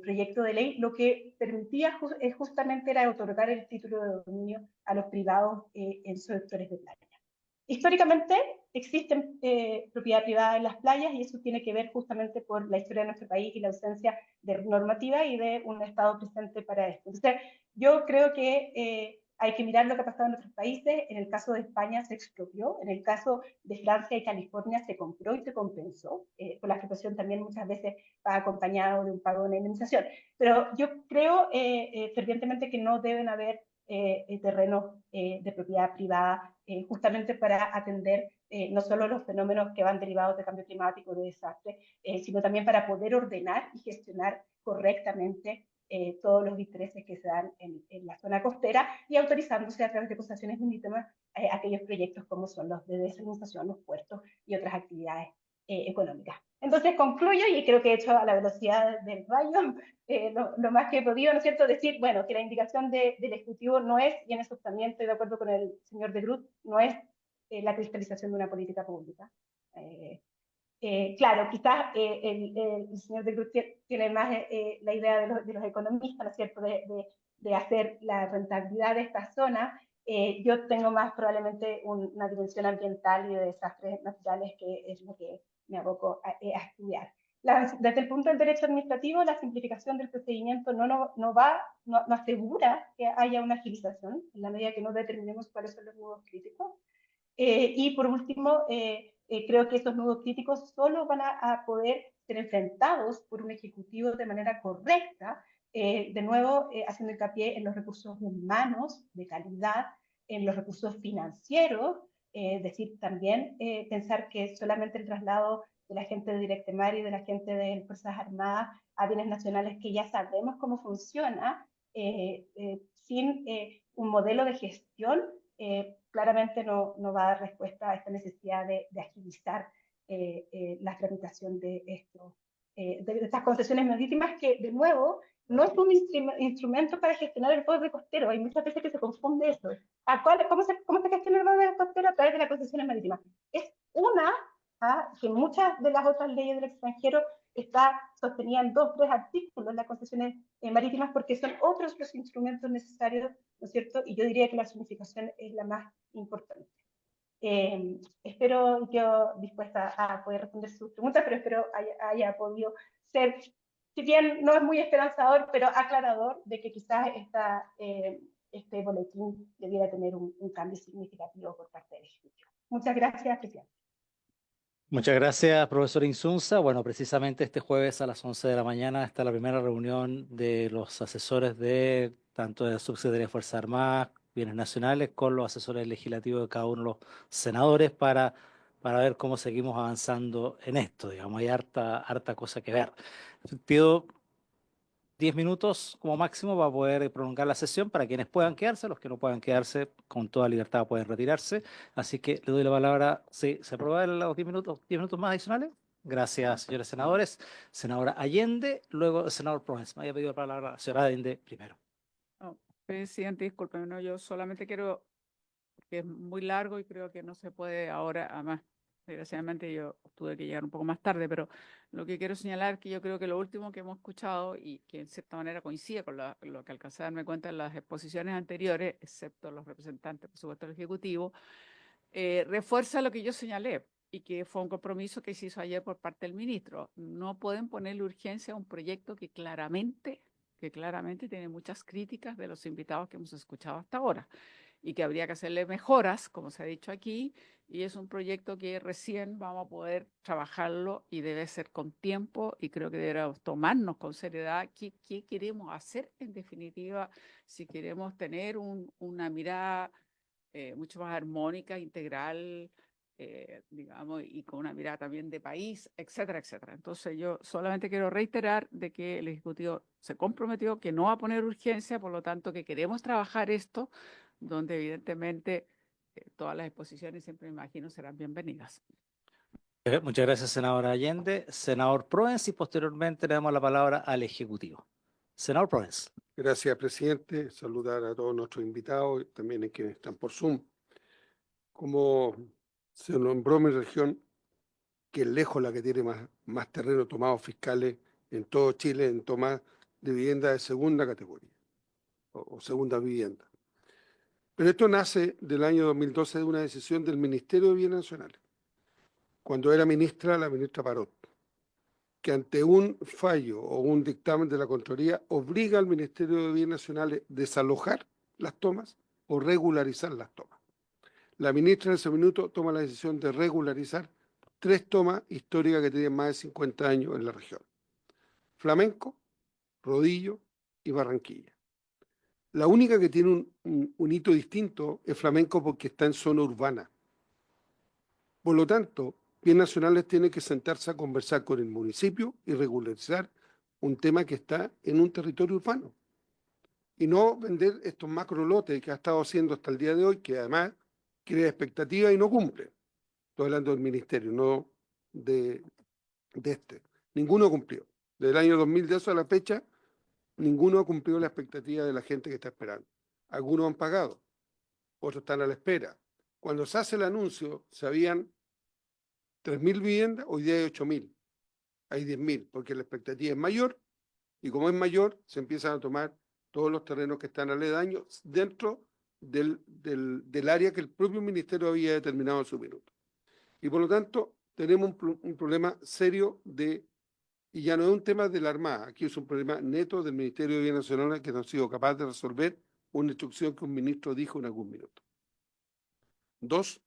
proyecto de ley, lo que permitía justamente era otorgar el título de dominio a los privados en sus sectores de playa. Históricamente existe propiedad privada en las playas, y eso tiene que ver justamente por la historia de nuestro país y la ausencia de normativa y de un Estado presente para esto. Entonces, yo creo que hay que mirar lo que ha pasado en otros países. En el caso de España se expropió, en el caso de Francia y California se compró y se compensó, por la expropiación también muchas veces va acompañado de un pago de una indemnización. Pero yo creo fervientemente que no deben haber terrenos de propiedad privada, justamente para atender no solo los fenómenos que van derivados de cambio climático, de desastre, sino también para poder ordenar y gestionar correctamente todos los intereses que se dan en la zona costera y autorizándose a través de concesiones marítimas aquellos proyectos como son los de desalinización, los puertos y otras actividades económicas. Entonces concluyo y creo que he hecho a la velocidad del rayo lo más que he podido, ¿no es cierto?, decir, bueno, que la indicación del Ejecutivo no es, y en eso también estoy de acuerdo con el señor de Groot, no es la cristalización de una política pública. Claro, quizás el señor de Groot tiene más la idea de los economistas, ¿no es cierto?, de hacer la rentabilidad de esta zona. Yo tengo más probablemente una dimensión ambiental y de desastres naturales, que es lo que me aboco a estudiar. Desde el punto del derecho administrativo, la simplificación del procedimiento no asegura que haya una agilización en la medida que no determinemos cuáles son los nudos críticos. Y por último, creo que esos nudos críticos solo van a poder ser enfrentados por un ejecutivo de manera correcta, de nuevo haciendo hincapié en los recursos humanos de calidad, en los recursos financieros, es decir, también pensar que solamente el traslado de la gente de Directe Mar y de la gente de las Fuerzas Armadas a bienes nacionales que ya sabemos cómo funciona, sin un modelo de gestión, claramente no va a dar respuesta a esta necesidad de agilizar la tramitación de estas concesiones marítimas, que de nuevo no es un instrumento para gestionar el borde costero. Hay muchas veces que se confunde eso. ¿Cómo se gestiona el borde costero? A través de las concesiones marítimas. Es una que muchas de las otras leyes del extranjero está sostenida en 2 o 3 artículos, las concesiones marítimas, porque son otros los instrumentos necesarios, ¿no es cierto? Y yo diría que la zonificación es la más importante. Espero, yo dispuesta a poder responder sus preguntas, pero espero haya podido ser, si bien no es muy esperanzador, pero aclarador de que quizás este boletín debiera tener un cambio significativo por parte del Ejecutivo. Muchas gracias, presidente. Muchas gracias, profesor Insunza. Bueno, precisamente este jueves a las 11 de la mañana está la primera reunión de los asesores de tanto de la Subsecretaría de Fuerzas Armadas, Bienes Nacionales, con los asesores legislativos de cada uno de los senadores para ver cómo seguimos avanzando en esto. Digamos, hay harta cosa que ver. Pido 10 minutos como máximo para poder prolongar la sesión para quienes puedan quedarse, los que no puedan quedarse con toda libertad pueden retirarse. Así que le doy la palabra. Sí, ¿se aprueba los 10 minutos más adicionales? Gracias, señores senadores. Senadora Allende, luego el senador Proens. Me había pedido la palabra la señora Allende primero. Oh, presidente, discúlpeme, no, yo solamente quiero, que es muy largo y creo que no se puede ahora, además, desgraciadamente yo tuve que llegar un poco más tarde, pero lo que quiero señalar es que yo creo que lo último que hemos escuchado y que en cierta manera coincide con lo que alcancé a darme cuenta en las exposiciones anteriores, excepto los representantes, por supuesto, del Ejecutivo, refuerza lo que yo señalé y que fue un compromiso que se hizo ayer por parte del ministro. No pueden ponerle urgencia a un proyecto que claramente tiene muchas críticas de los invitados que hemos escuchado hasta ahora y que habría que hacerle mejoras, como se ha dicho aquí, y es un proyecto que recién vamos a poder trabajarlo y debe ser con tiempo, y creo que deberíamos tomarnos con seriedad qué queremos hacer en definitiva, si queremos tener una mirada mucho más armónica, integral, digamos, y con una mirada también de país, etcétera, etcétera. Entonces yo solamente quiero reiterar de que el Ejecutivo se comprometió que no va a poner urgencia, por lo tanto que queremos trabajar esto, donde evidentemente todas las exposiciones, siempre me imagino, serán bienvenidas. Muchas gracias, senadora Allende. Senador Proens, y posteriormente le damos la palabra al Ejecutivo. Senador Proens. Gracias, presidente. Saludar a todos nuestros invitados y también a quienes están por Zoom. Como se nombró mi región, que es lejos la que tiene más terreno tomados fiscales en todo Chile, en tomas de vivienda de segunda categoría o segunda vivienda. Pero esto nace del año 2012 de una decisión del Ministerio de Bienes Nacionales, cuando era ministra la ministra Parot, que ante un fallo o un dictamen de la Contraloría obliga al Ministerio de Bienes Nacionales a desalojar las tomas o regularizar las tomas. La ministra en ese minuto toma la decisión de regularizar 3 tomas históricas que tienen más de 50 años en la región: Flamenco, Rodillo y Barranquilla. La única que tiene un hito distinto es Flamenco porque está en zona urbana. Por lo tanto, Bienes Nacionales tiene que sentarse a conversar con el municipio y regularizar un tema que está en un territorio urbano. Y no vender estos macro lotes que ha estado haciendo hasta el día de hoy, que además crea expectativas y no cumple. Estoy hablando del ministerio, no de este. Ninguno cumplió. Desde el año 2010 a la fecha, ninguno ha cumplido la expectativa de la gente que está esperando. Algunos han pagado, otros están a la espera. Cuando se hace el anuncio, se habían 3.000 viviendas, hoy día hay 8.000. Hay 10.000, porque la expectativa es mayor, y como es mayor, se empiezan a tomar todos los terrenos que están aledaños dentro del área que el propio ministerio había determinado en su minuto. Y por lo tanto, tenemos un problema serio y ya no es un tema de la Armada, aquí es un problema neto del Ministerio de Bienes Nacionales que no ha sido capaz de resolver una instrucción que un ministro dijo en algún minuto. 2,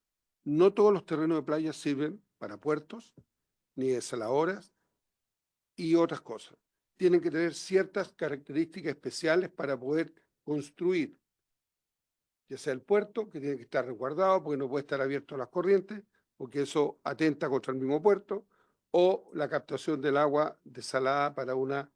no todos los terrenos de playa sirven para puertos, ni desaladoras y otras cosas. Tienen que tener ciertas características especiales para poder construir, ya sea el puerto, que tiene que estar resguardado porque no puede estar abierto a las corrientes, porque eso atenta contra el mismo puerto, o la captación del agua desalada para una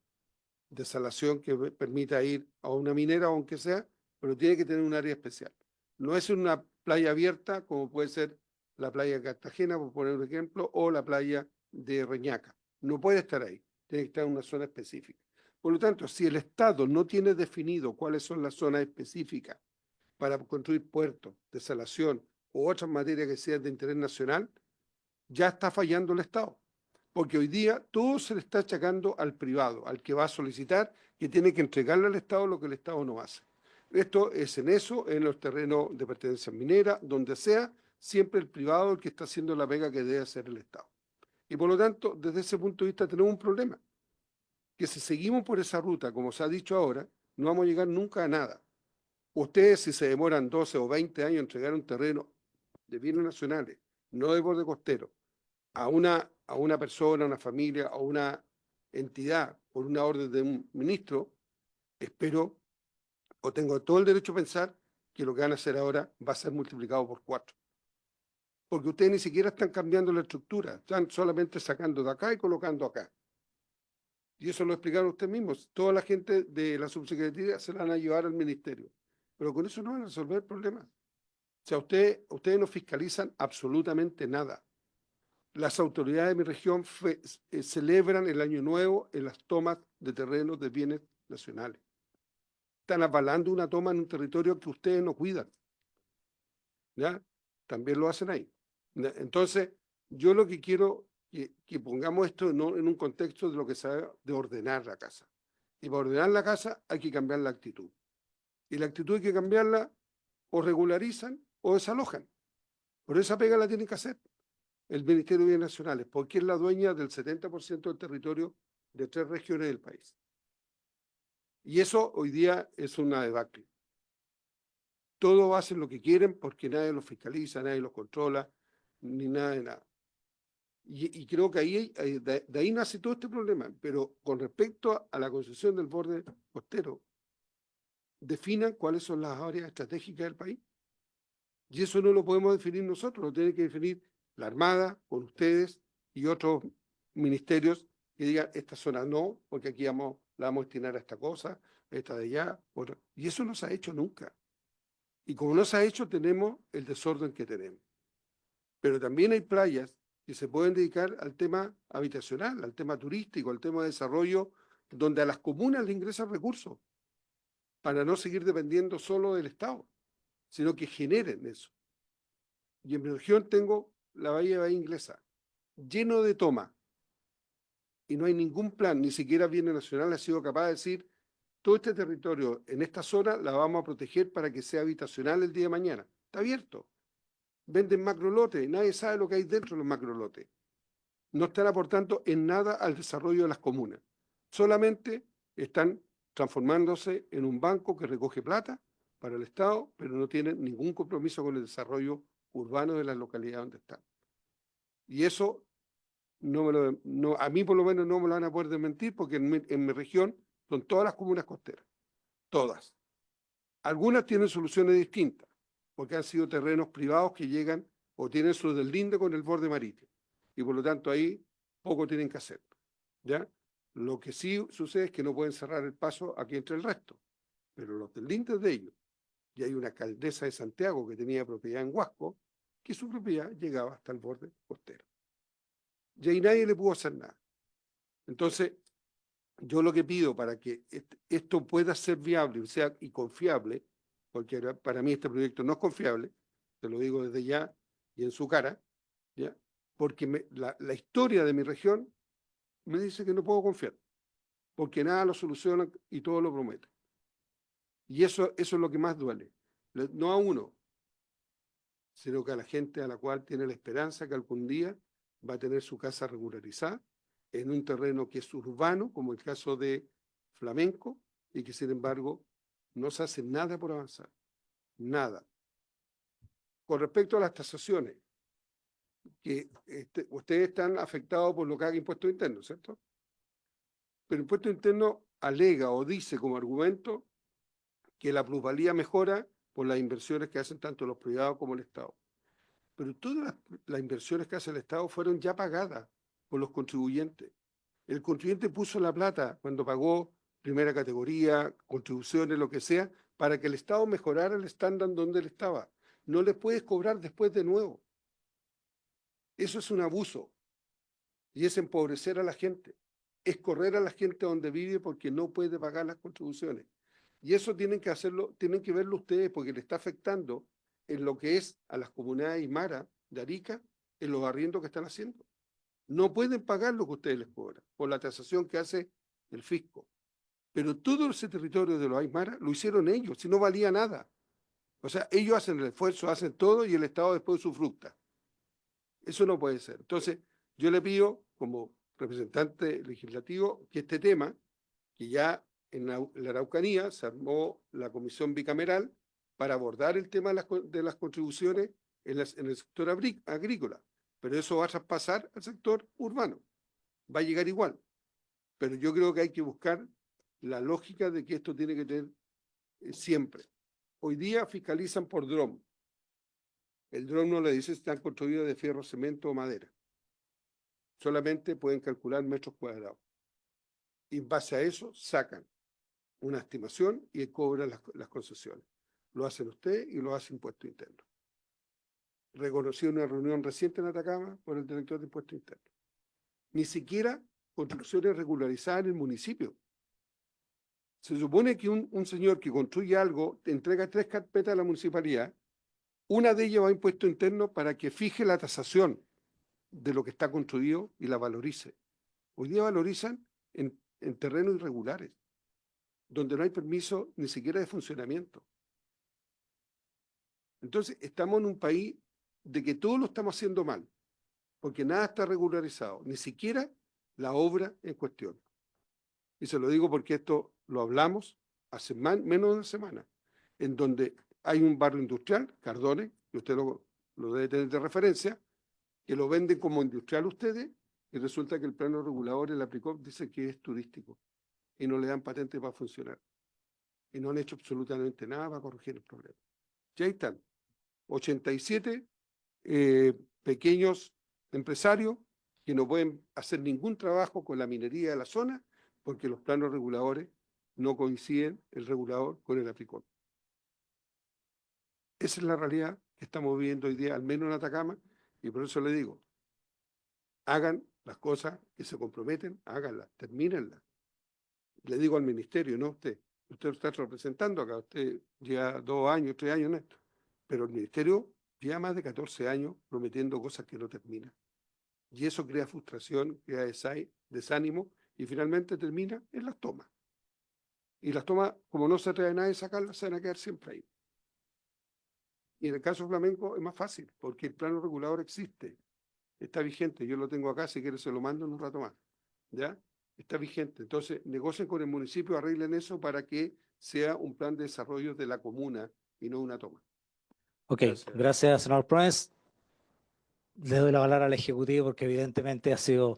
desalación que permita ir a una minera o aunque sea, pero tiene que tener un área especial. No es una playa abierta como puede ser la playa de Cartagena, por poner un ejemplo, o la playa de Reñaca. No puede estar ahí, tiene que estar en una zona específica. Por lo tanto, si el Estado no tiene definido cuáles son las zonas específicas para construir puertos, desalación u otras materias que sean de interés nacional, ya está fallando el Estado. Porque hoy día todo se le está achacando al privado, al que va a solicitar, que tiene que entregarle al Estado lo que el Estado no hace. Esto es en los terrenos de pertenencia minera, donde sea, siempre el privado el que está haciendo la pega que debe hacer el Estado. Y por lo tanto, desde ese punto de vista tenemos un problema, que si seguimos por esa ruta, como se ha dicho ahora, no vamos a llegar nunca a nada. Ustedes, si se demoran 12 o 20 años en entregar un terreno de bienes nacionales, no de borde costero, a una persona, a una familia, a una entidad, por una orden de un ministro, espero o tengo todo el derecho a pensar que lo que van a hacer ahora va a ser multiplicado por 4. Porque ustedes ni siquiera están cambiando la estructura, están solamente sacando de acá y colocando acá. Y eso lo explicaron ustedes mismos. Toda la gente de la subsecretaría se la van a llevar al ministerio. Pero con eso no van a resolver el problema. O sea, ustedes no fiscalizan absolutamente nada. Las autoridades de mi región celebran el Año Nuevo en las tomas de terrenos de bienes nacionales. Están avalando una toma en un territorio que ustedes no cuidan. ¿Ya? También lo hacen ahí. ¿Ya? Entonces, yo lo que quiero que pongamos esto no en un contexto de lo que se ha de ordenar la casa. Y para ordenar la casa hay que cambiar la actitud. Y la actitud hay que cambiarla o regularizan o desalojan. Por esa pega la tienen que hacer el Ministerio de Bienes Nacionales, porque es la dueña del 70% del territorio de 3 regiones del país. Y eso hoy día es una debacle. Todos hacen lo que quieren porque nadie los fiscaliza, nadie los controla, ni nada de nada. Y creo que de ahí nace todo este problema. Pero con respecto a la concesión del borde costero, definan cuáles son las áreas estratégicas del país. Y eso no lo podemos definir nosotros, lo tiene que definir la Armada, con ustedes y otros ministerios que digan, esta zona no, porque aquí la vamos a destinar a esta cosa, esta de allá, otra. Y eso no se ha hecho nunca. Y como no se ha hecho, tenemos el desorden que tenemos. Pero también hay playas que se pueden dedicar al tema habitacional, al tema turístico, al tema de desarrollo, donde a las comunas le ingresan recursos, para no seguir dependiendo solo del Estado, sino que generen eso. Y en mi región tengo la Bahía Inglesa, lleno de toma, y no hay ningún plan, ni siquiera Bienes Nacional ha sido capaz de decir, todo este territorio en esta zona la vamos a proteger para que sea habitacional el día de mañana. Está abierto. Venden macrolotes, nadie sabe lo que hay dentro de los macrolotes. No están aportando en nada al desarrollo de las comunas. Solamente están transformándose en un banco que recoge plata para el Estado, pero no tienen ningún compromiso con el desarrollo urbano de las localidades donde están. Y eso a mí por lo menos no me lo van a poder desmentir porque en mi región son todas las comunas costeras, todas. Algunas tienen soluciones distintas, porque han sido terrenos privados que llegan o tienen su deslinde con el borde marítimo. Y por lo tanto ahí poco tienen que hacer. ¿Ya? Lo que sí sucede es que no pueden cerrar el paso aquí entre el resto. Pero los deslindes de ellos, y hay una alcaldesa de Santiago que tenía propiedad en Huasco, que su propiedad llegaba hasta el borde costero. Y ahí nadie le pudo hacer nada. Entonces, yo lo que pido para que esto pueda ser viable y confiable, porque para mí este proyecto no es confiable, te lo digo desde ya y en su cara, ¿ya? Porque la historia de mi región me dice que no puedo confiar, porque nada lo soluciona y todo lo promete. Y eso es lo que más duele, no a uno, sino que a la gente a la cual tiene la esperanza que algún día va a tener su casa regularizada en un terreno que es urbano, como el caso de Flamenco, y que sin embargo no se hace nada por avanzar, nada. Con respecto a las tasaciones, que ustedes están afectados por lo que haga impuesto interno, ¿cierto? Pero impuesto interno alega o dice como argumento que la plusvalía mejora por las inversiones que hacen tanto los privados como el Estado. Pero todas las inversiones que hace el Estado fueron ya pagadas por los contribuyentes. El contribuyente puso la plata cuando pagó primera categoría, contribuciones, lo que sea, para que el Estado mejorara el estándar donde él estaba. No le puedes cobrar después de nuevo. Eso es un abuso. Y es empobrecer a la gente. Es correr a la gente donde vive porque no puede pagar las contribuciones. Y eso tienen que hacerlo, tienen que verlo ustedes porque le está afectando en lo que es a las comunidades aymara de Arica, en los arriendos que están haciendo. No pueden pagar lo que ustedes les cobran por la tasación que hace el fisco. Pero todo ese territorio de los aymara lo hicieron ellos, si no valía nada. O sea, ellos hacen el esfuerzo, hacen todo y el Estado después usufructa. Eso no puede ser. Entonces, yo le pido, como representante legislativo, que este tema, que ya en la Araucanía se armó la comisión bicameral para abordar el tema de las contribuciones en el sector agrícola, pero eso va a traspasar al sector urbano, va a llegar igual. Pero yo creo que hay que buscar la lógica de que esto tiene que tener siempre. Hoy día fiscalizan por dron. El dron no le dice si están construidos de fierro, cemento o madera. Solamente pueden calcular metros cuadrados. Y en base a eso sacan una estimación y cobran las concesiones. Lo hacen ustedes y lo hace Impuesto Interno. Reconocí una reunión reciente en Atacama por el director de Impuesto Interno. Ni siquiera construcciones regularizadas en el municipio. Se supone que un señor que construye algo te entrega 3 carpetas a la municipalidad, una de ellas va a Impuesto Interno para que fije la tasación de lo que está construido y la valorice. Hoy día valorizan en terrenos irregulares, donde no hay permiso ni siquiera de funcionamiento. Entonces, estamos en un país de que todo lo estamos haciendo mal, porque nada está regularizado, ni siquiera la obra en cuestión. Y se lo digo porque esto lo hablamos hace menos de una semana, en donde hay un barrio industrial, Cardones, que usted lo debe tener de referencia, que lo venden como industrial ustedes, y resulta que el plano regulador, el APRICOP, dice que es turístico, y no le dan patente para funcionar. Y no han hecho absolutamente nada para corregir el problema. Ya están 87 pequeños empresarios que no pueden hacer ningún trabajo con la minería de la zona porque los planos reguladores no coinciden el regulador con el APRICOP. Esa es la realidad que estamos viviendo hoy día, al menos en Atacama, y por eso le digo, hagan las cosas que se comprometen, háganlas, termínenlas. Le digo al ministerio, no a usted. Usted lo está representando acá, usted lleva 2 años, 3 años en esto, pero el ministerio lleva más de 14 años prometiendo cosas que no terminan. Y eso crea frustración, crea desánimo, y finalmente termina en las tomas. Y las tomas, como no se atreve a nadie a sacarlas, se van a quedar siempre ahí. Y en el caso Flamenco es más fácil, porque el plano regulador existe, está vigente, yo lo tengo acá, si quiere se lo mando en un rato más, ¿ya? Está vigente, entonces negocien con el municipio, arreglen eso para que sea un plan de desarrollo de la comuna y no una toma. Ok, gracias, senador Proens. Le doy la palabra al Ejecutivo porque evidentemente ha sido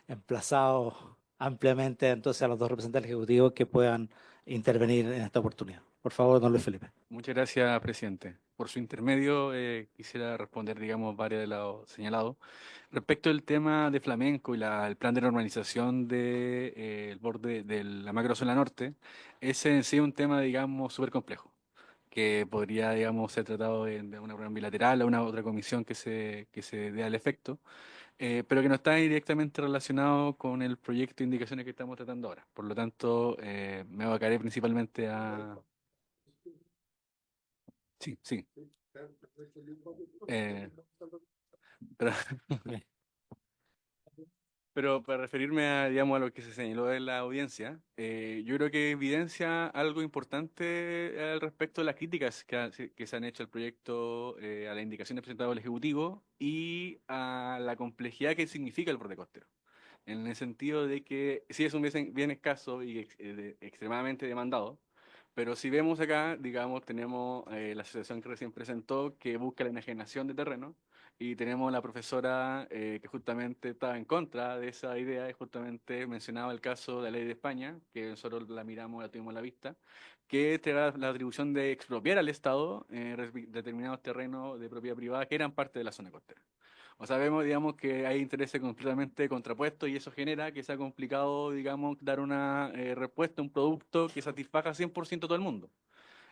emplazado ampliamente entonces a los 2 representantes ejecutivos que puedan intervenir en esta oportunidad. Por favor, don Luis Felipe. Muchas gracias, presidente. Por su intermedio, quisiera responder, digamos, varios de los señalados. Respecto al tema de flamenco y el plan de normalización del borde de la macrozona norte, ese en sí es un tema, digamos, súper complejo, que podría, digamos, ser tratado de una reunión bilateral o una otra comisión que se dé al efecto, pero que no está directamente relacionado con el proyecto de indicaciones que estamos tratando ahora. Por lo tanto, me abocaré principalmente a... Sí, sí. Eh, pero, pero para referirme a, digamos, a lo que se señaló de la audiencia, yo creo que evidencia algo importante al respecto de las críticas que se han hecho al proyecto, a las indicaciones presentadas por el Ejecutivo y a la complejidad que significa el borde costero. En el sentido de que sí es un bien escaso y extremadamente demandado, pero si vemos acá, digamos, tenemos la asociación que recién presentó que busca la enajenación de terreno y tenemos la profesora que justamente estaba en contra de esa idea y justamente mencionaba el caso de la ley de España, que nosotros la miramos, la tuvimos a la vista, que te da la atribución de expropiar al Estado determinados terrenos de propiedad privada que eran parte de la zona costera. O sea, vemos, digamos, que hay intereses completamente contrapuestos y eso genera que sea complicado, digamos, dar una respuesta, un producto que satisfaga 100% a todo el mundo.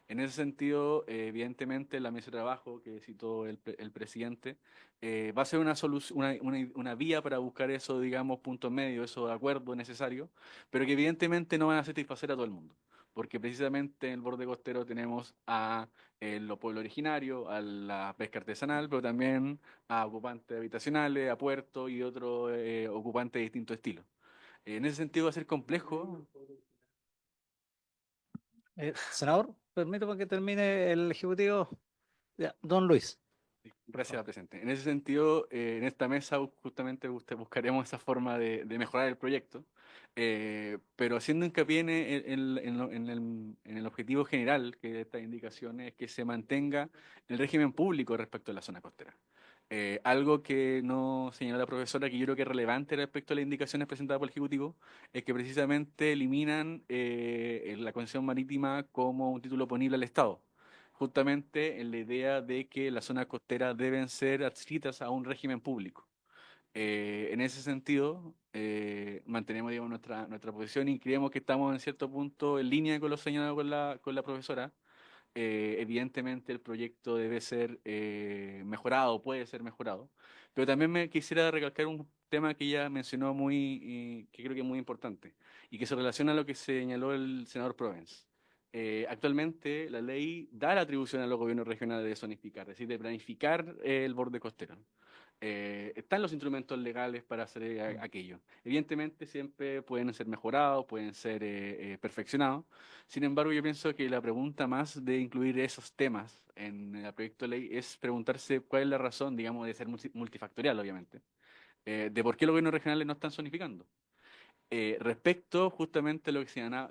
En ese sentido, evidentemente, la mesa de trabajo que citó el presidente va a ser una solución, una vía para buscar eso, digamos, puntos medios, esos acuerdos necesarios, pero que evidentemente no van a satisfacer a todo el mundo. Porque precisamente en el borde costero tenemos a los pueblos originarios, a la pesca artesanal, pero también a ocupantes habitacionales, a puertos y otros ocupantes de distintos estilos. En ese sentido va a ser complejo. Senador, permítame que termine el Ejecutivo. Ya, don Luis. Gracias, presidente. En ese sentido, en esta mesa justamente buscaremos esa forma de mejorar el proyecto, pero haciendo hincapié en el objetivo general que de estas indicaciones es que se mantenga el régimen público respecto a la zona costera. Algo que no señaló la profesora, que yo creo que es relevante respecto a las indicaciones presentadas por el Ejecutivo, es que precisamente eliminan la concesión marítima como un título oponible al Estado, justamente en la idea de que las zonas costeras deben ser adscritas a un régimen público. En ese sentido, mantenemos, digamos, nuestra posición y creemos que estamos en cierto punto en línea con lo señalado con la profesora. Evidentemente el proyecto debe ser mejorado, puede ser mejorado, pero también me quisiera recalcar un tema que ella mencionó que creo que es muy importante y que se relaciona a lo que señaló el senador Provence. Actualmente la ley da la atribución a los gobiernos regionales de zonificar, es decir, de planificar el borde costero. Están los instrumentos legales para hacer aquello. Evidentemente siempre pueden ser mejorados, pueden ser perfeccionados. Sin embargo, yo pienso que la pregunta más de incluir esos temas en el proyecto de ley es preguntarse cuál es la razón, digamos, de ser multifactorial, obviamente, de por qué los gobiernos regionales no están zonificando. Respecto justamente a lo que señala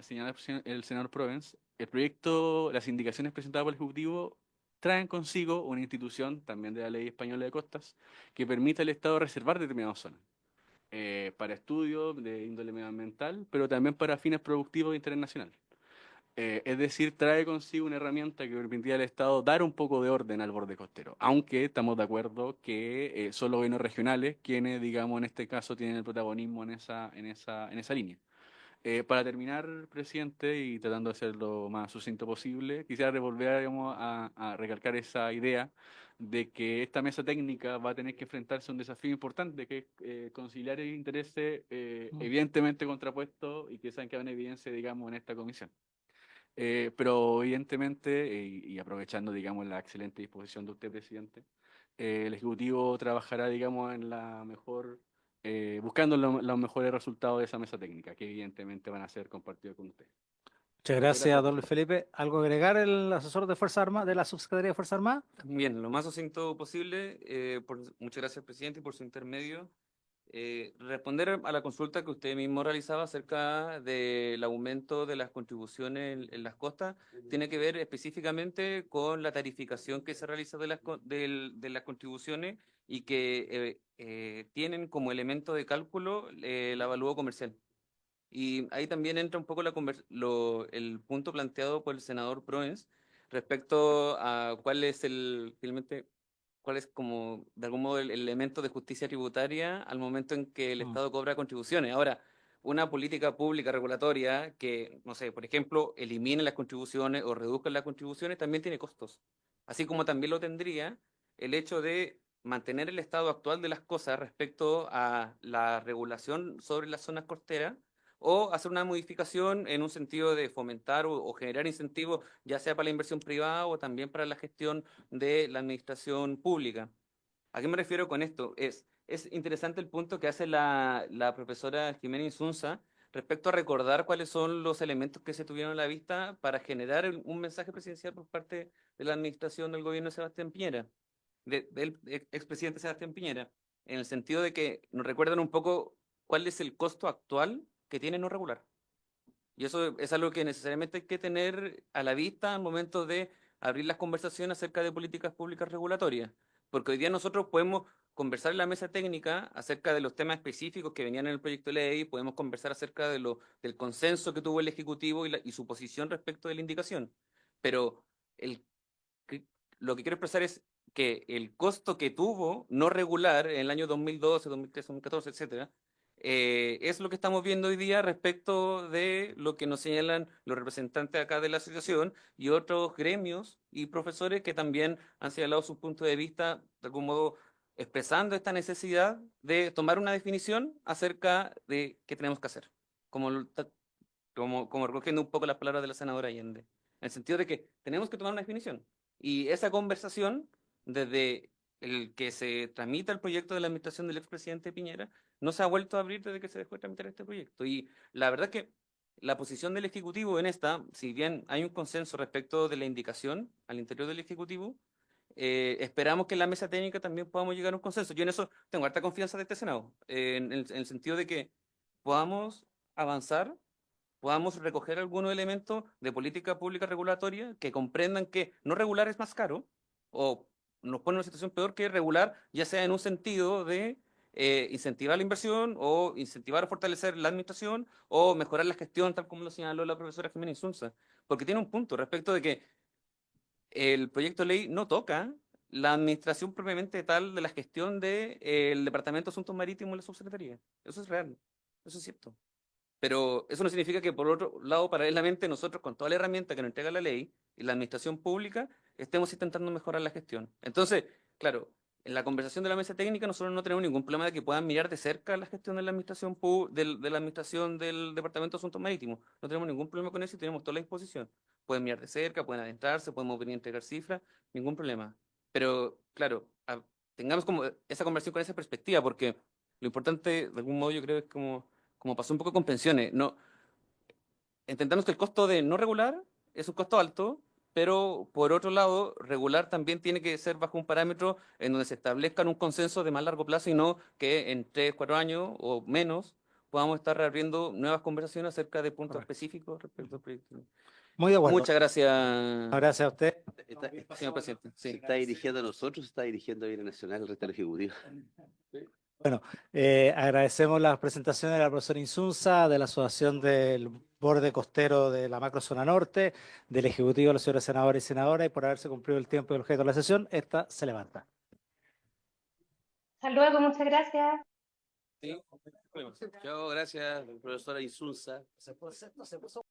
el senador Provence, el proyecto, las indicaciones presentadas por el Ejecutivo traen consigo una institución, también de la Ley Española de Costas, que permite al Estado reservar determinadas zonas para estudios de índole medioambiental, pero también para fines productivos e internacionales. Es decir, trae consigo una herramienta que permitía al Estado dar un poco de orden al borde costero, aunque estamos de acuerdo que son los gobiernos regionales quienes, digamos, en este caso tienen el protagonismo en esa línea. Para terminar, presidente, y tratando de ser lo más sucinto posible, quisiera revolver, digamos, a recalcar esa idea de que esta mesa técnica va a tener que enfrentarse a un desafío importante, que es conciliar intereses evidentemente contrapuestos y que sean que en evidencia, digamos, en esta comisión. Pero evidentemente, y aprovechando, digamos, la excelente disposición de usted, presidente, el Ejecutivo trabajará, digamos, en la mejor, buscando los mejores resultados de esa mesa técnica, que evidentemente van a ser compartidos con usted. Muchas gracias, don Luis Felipe. ¿Algo que agregar el asesor de Fuerza Armada, de la Subsecretaría de Fuerza Armada? Bien, lo más sucinto posible. Muchas gracias, presidente, y por su intermedio. Responder a la consulta que usted mismo realizaba acerca del aumento de las contribuciones en las costas tiene que ver específicamente con la tarificación que se realiza de las contribuciones y que tienen como elemento de cálculo el avalúo comercial. Y ahí también entra un poco el punto planteado por el senador Proens respecto a finalmente, cuál es como, de algún modo, el elemento de justicia tributaria al momento en que el Estado cobra contribuciones. Ahora, una política pública regulatoria que, no sé, por ejemplo, elimine las contribuciones o reduzca las contribuciones también tiene costos. Así como también lo tendría el hecho de mantener el estado actual de las cosas respecto a la regulación sobre las zonas costeras o hacer una modificación en un sentido de fomentar o generar incentivos, ya sea para la inversión privada o también para la gestión de la administración pública. ¿A qué me refiero con esto? Es interesante el punto que hace la profesora Jimena Insunza respecto a recordar cuáles son los elementos que se tuvieron a la vista para generar un mensaje presidencial por parte de la administración del gobierno de Sebastián Piñera, del expresidente Sebastián Piñera, en el sentido de que nos recuerdan un poco cuál es el costo actual que tiene no regular. Y eso es algo que necesariamente hay que tener a la vista al momento de abrir las conversaciones acerca de políticas públicas regulatorias. Porque hoy día nosotros podemos conversar en la mesa técnica acerca de los temas específicos que venían en el proyecto de ley, podemos conversar acerca del consenso que tuvo el Ejecutivo y su posición respecto de la indicación. Pero el, lo que quiero expresar es que el costo que tuvo no regular en el año 2012, 2013, 2014, etcétera, es lo que estamos viendo hoy día respecto de lo que nos señalan los representantes acá de la asociación y otros gremios y profesores que también han señalado su punto de vista, de algún modo expresando esta necesidad de tomar una definición acerca de qué tenemos que hacer, como recogiendo un poco las palabras de la senadora Allende, en el sentido de que tenemos que tomar una definición. Y esa conversación, desde el que se tramita el proyecto de la administración del expresidente Piñera, no se ha vuelto a abrir desde que se dejó de tramitar este proyecto. Y la verdad es que la posición del Ejecutivo en esta, si bien hay un consenso respecto de la indicación al interior del Ejecutivo, esperamos que en la mesa técnica también podamos llegar a un consenso. Yo en eso tengo harta confianza de este Senado, en el sentido de que podamos avanzar, podamos recoger algunos elementos de política pública regulatoria que comprendan que no regular es más caro o nos pone en una situación peor que regular, ya sea en un sentido de incentivar la inversión o incentivar o fortalecer la administración o mejorar la gestión, tal como lo señaló la profesora Jimena Insunza. Porque tiene un punto respecto de que el proyecto de ley no toca la administración propiamente tal de la gestión del Departamento de Asuntos Marítimos y la Subsecretaría. Eso es real, eso es cierto. Pero eso no significa que, por otro lado, paralelamente, nosotros, con toda la herramienta que nos entrega la ley y la administración pública, estemos intentando mejorar la gestión. Entonces, claro, en la conversación de la mesa técnica, nosotros no tenemos ningún problema de que puedan mirar de cerca la gestión de la administración, de la administración del Departamento de Asuntos Marítimos. No tenemos ningún problema con eso y tenemos toda la disposición. Pueden mirar de cerca, pueden adentrarse, podemos venir a entregar cifras, ningún problema. Pero, claro, tengamos como esa conversación con esa perspectiva, porque lo importante, de algún modo, yo creo, es como pasó un poco con pensiones. No, entendamos que el costo de no regular es un costo alto, pero por otro lado, regular también tiene que ser bajo un parámetro en donde se establezcan un consenso de más largo plazo y no que en 3, 4 años o menos podamos estar reabriendo nuevas conversaciones acerca de puntos específicos respecto al proyecto. Muy de acuerdo. Muchas gracias, Gracias a usted. señor presidente. ¿Se Sí. está dirigiendo a nosotros o se está dirigiendo a Bienes Nacional, el resto del Ejecutivo? Bueno, agradecemos las presentaciones de la profesora Insunza, de la Asociación del Borde Costero de la Macrozona Norte, del Ejecutivo de los señores senadores y senadoras, y por haberse cumplido el tiempo y el objeto de la sesión. Esta se levanta. Hasta luego, muchas gracias. Sí. Chao, gracias, profesora Insunza. Se puso